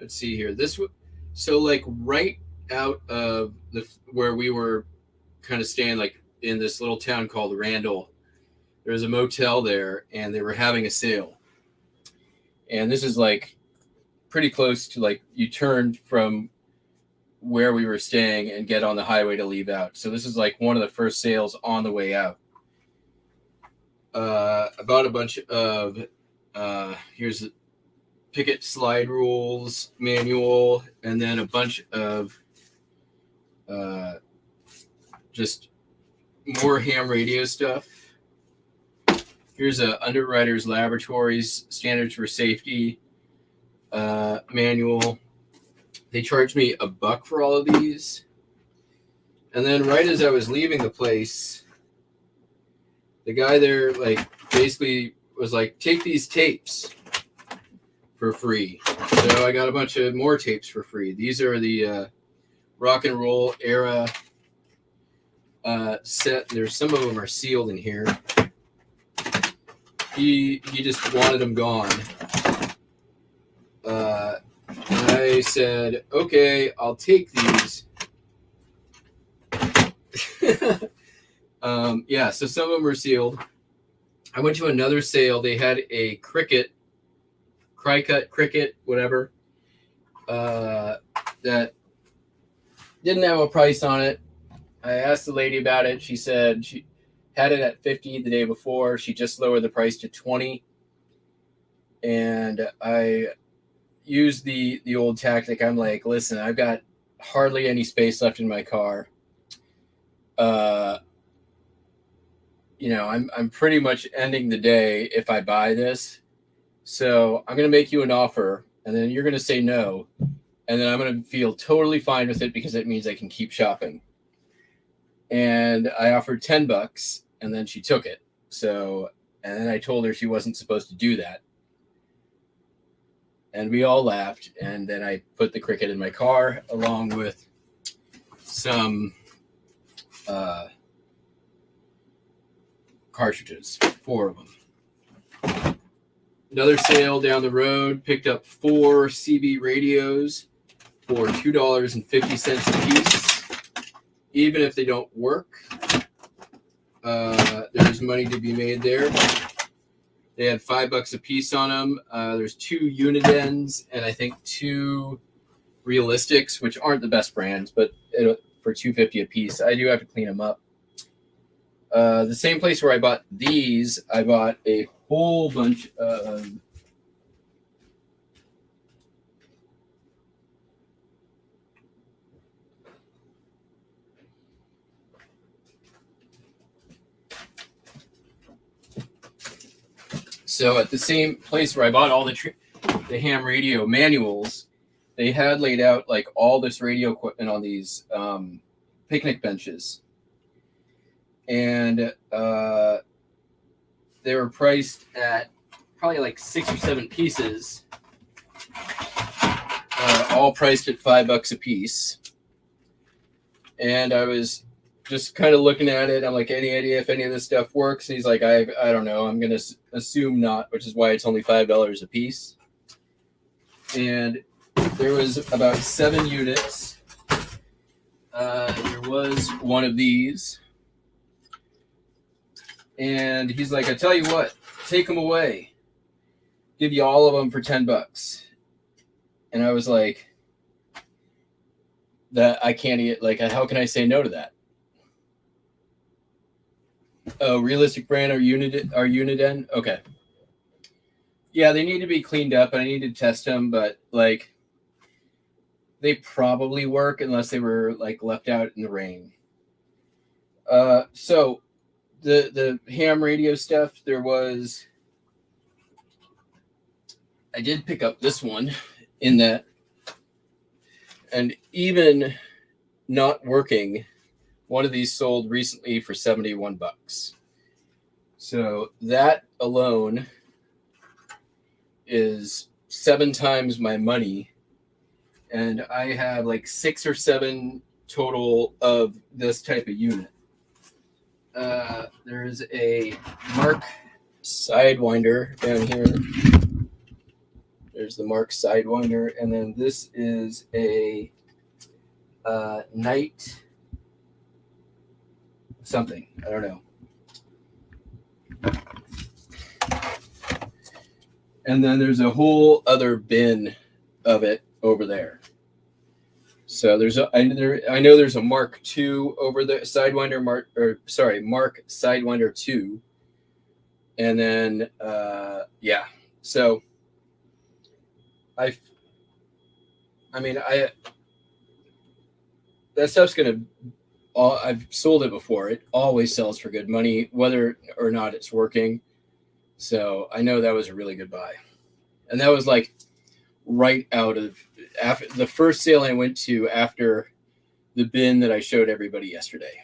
let's see here. So like right out of where we were kind of staying, like in this little town called Randall, there was a motel there, and they were having a sale. And this is like pretty close to, like, you turn from where we were staying and get on the highway to leave out. So this is like one of the first sales on the way out. I bought a bunch of here's picket slide rules manual, and then a bunch of just more ham radio stuff. Here's a Underwriters Laboratories Standards for Safety manual. They charged me $1 for all of these. And then right as I was leaving the place, the guy there basically was like, take these tapes for free. So I got a bunch of more tapes for free. These are the rock and roll era set. There's some of them are sealed in here. He just wanted them gone. I said, okay, I'll take these. Yeah, so some of them are sealed. I went to another sale. They had a Cricut, Crycut, Cricut, whatever, that didn't have a price on it. I asked the lady about it. She said she had it at $50 the day before. She just lowered the price to $20. And I used the old tactic. I'm like, listen, I've got hardly any space left in my car. I'm pretty much ending the day if I buy this. So I'm going to make you an offer, and then you're going to say no. And then I'm going to feel totally fine with it because it means I can keep shopping. And I offered $10, and then she took it. So, and then I told her she wasn't supposed to do that. And we all laughed. And then I put the Cricut in my car along with some cartridges, 4 of them. Another sale down the road, picked up 4 CB radios for $2.50 a piece. Even if they don't work, there's money to be made there. They had $5 a piece on them. There's 2 Unidens and I think 2 Realistics, which aren't the best brands, but for $2.50 a piece. I do have to clean them up. The same place where I bought these, I bought a whole bunch of So at the same place where I bought all the ham radio manuals, they had laid out like all this radio equipment on these picnic benches. And they were priced at probably like 6 or 7 pieces, all priced at $5 a piece. And I was just kind of looking at it. I'm like, any idea if any of this stuff works? And he's like, I don't know. I'm going to assume not, which is why it's only $5 a piece. And there was about 7 units. There was one of these. And he's like, I tell you what, take them away. Give you all of them for $10. And I was like, that I can't eat. Like, how can I say no to that? Oh, Realistic brand or Uniden? Okay. Yeah, they need to be cleaned up, and I need to test them, but like, they probably work unless they were like left out in the rain. So the ham radio stuff, I did pick up this one in that, and even not working, one of these sold recently for $71. So that alone is 7 times my money. And I have like 6 or 7 total of this type of unit. There's a Mark Sidewinder down here. There's the Mark Sidewinder. And then this is a Night something. I don't know. And then there's a whole other bin of it over there. So I know there's a Mark II over there, Mark Sidewinder 2. And then, yeah. So I mean, that stuff's gonna. I've sold it before. It always sells for good money, whether or not it's working. So I know that was a really good buy, and that was like right out of after the first sale I went to after the bin that I showed everybody yesterday.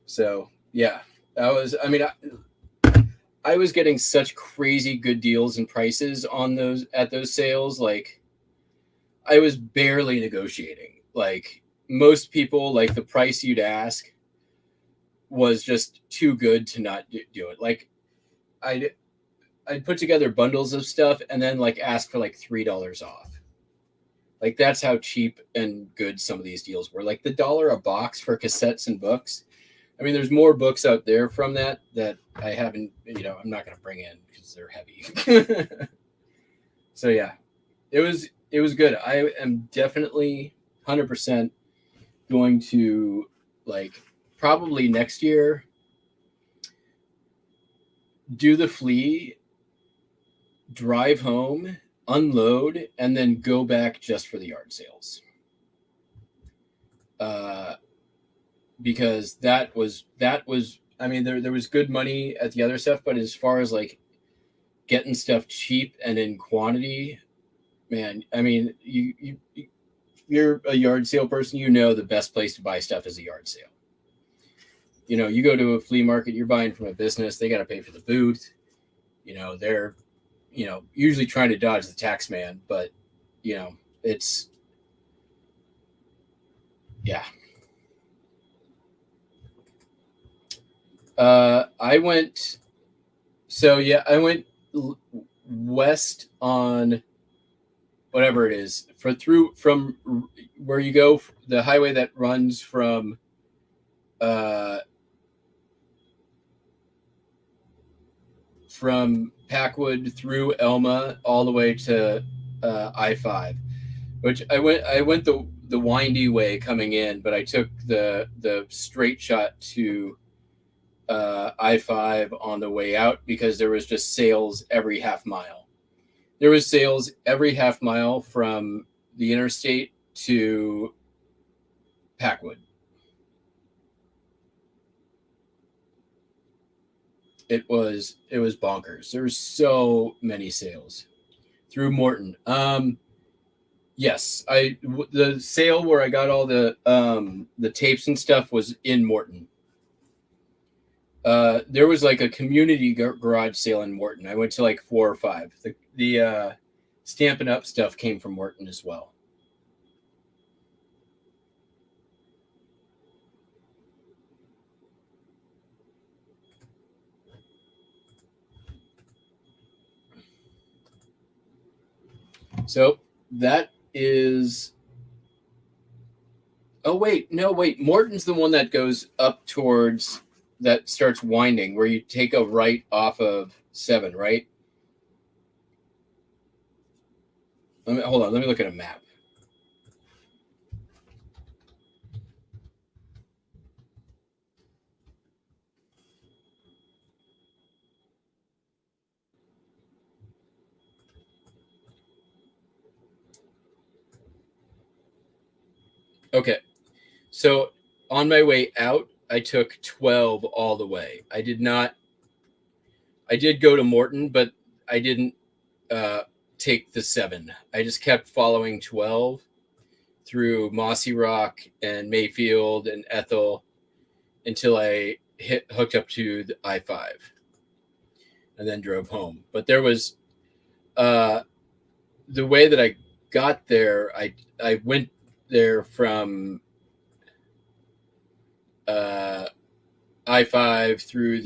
So yeah, that was. I mean, I was getting such crazy good deals and prices on those at those sales. Like I was barely negotiating. Like most people, like the price you'd ask was just too good to not do it. Like I'd put together bundles of stuff and then like ask for like $3 off. Like that's how cheap and good some of these deals were. Like the $1 a box for cassettes and books. I mean, there's more books out there from that I haven't, I'm not going to bring in because they're heavy. So yeah, it was good. I am definitely 100% going to like probably next year do the flea, drive home, unload, and then go back just for the yard sales. Because that was I mean there was good money at the other stuff, but as far as like getting stuff cheap and in quantity, man, I mean you're a yard sale person, the best place to buy stuff is a yard sale. You go to a flea market, you're buying from a business, they got to pay for the booth. They're usually trying to dodge the tax man, but it's yeah. I went west on whatever it is from where you go, the highway that runs from Packwood through Elma all the way to I-5, which I went the windy way coming in, but I took the straight shot to I-5 on the way out because there was just sales every half mile. There was sales every half mile from the interstate to Packwood. It was bonkers. There were so many sales through Morton. Yes, the sale where I got all the tapes and stuff was in Morton. There was like a community garage sale in Morton. I went to like 4 or 5. The Stampin' Up stuff came from Morton as well. So that is. Oh wait, no wait. Morton's the one that goes up towards that starts winding, where you take a right off of 7, right? Hold on. Let me look at a map. Okay, so on my way out, I took 12 all the way. I did go to Morton, but I didn't take the 7. I just kept following 12 through Mossy Rock and Mayfield and Ethel until I hooked up to the I-5 and then drove home. But there was the way that I got there, I went there from I-5 through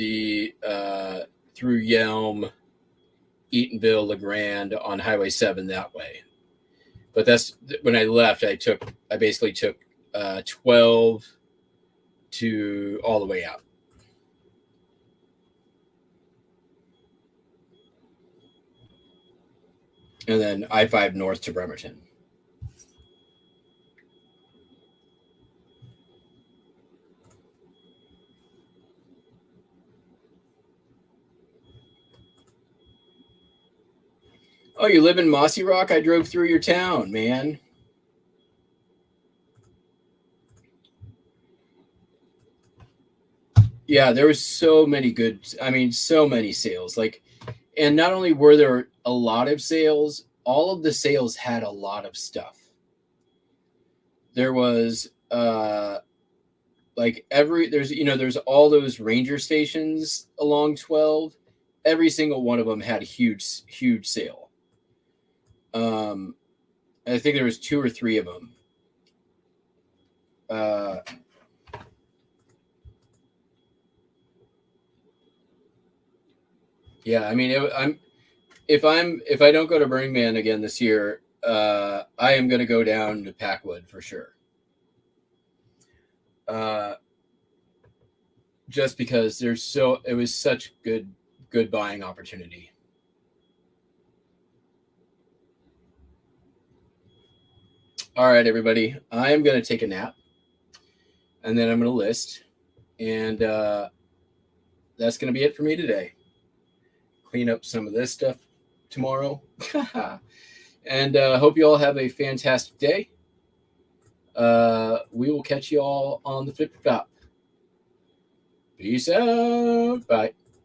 through Yelm, Eatonville, LeGrand on Highway 7 that way. But that's when I left. I basically took 12 to all the way out. And then I-5 north to Bremerton. Oh, you live in Mossy Rock? I drove through your town, man. Yeah, there was so many so many sales. Like, and not only were there a lot of sales, all of the sales had a lot of stuff. There was there's all those ranger stations along 12. Every single one of them had a huge sale. I think there was 2 or 3 of them. Yeah, I mean, if I don't go to Burning Man again this year, I am going to go down to Packwood for sure. Just because it was such good buying opportunity. All right, everybody, I am going to take a nap, and then I'm going to list, and that's going to be it for me today. Clean up some of this stuff tomorrow. And hope you all have a fantastic day. We will catch you all on the flip top. Peace out. Bye.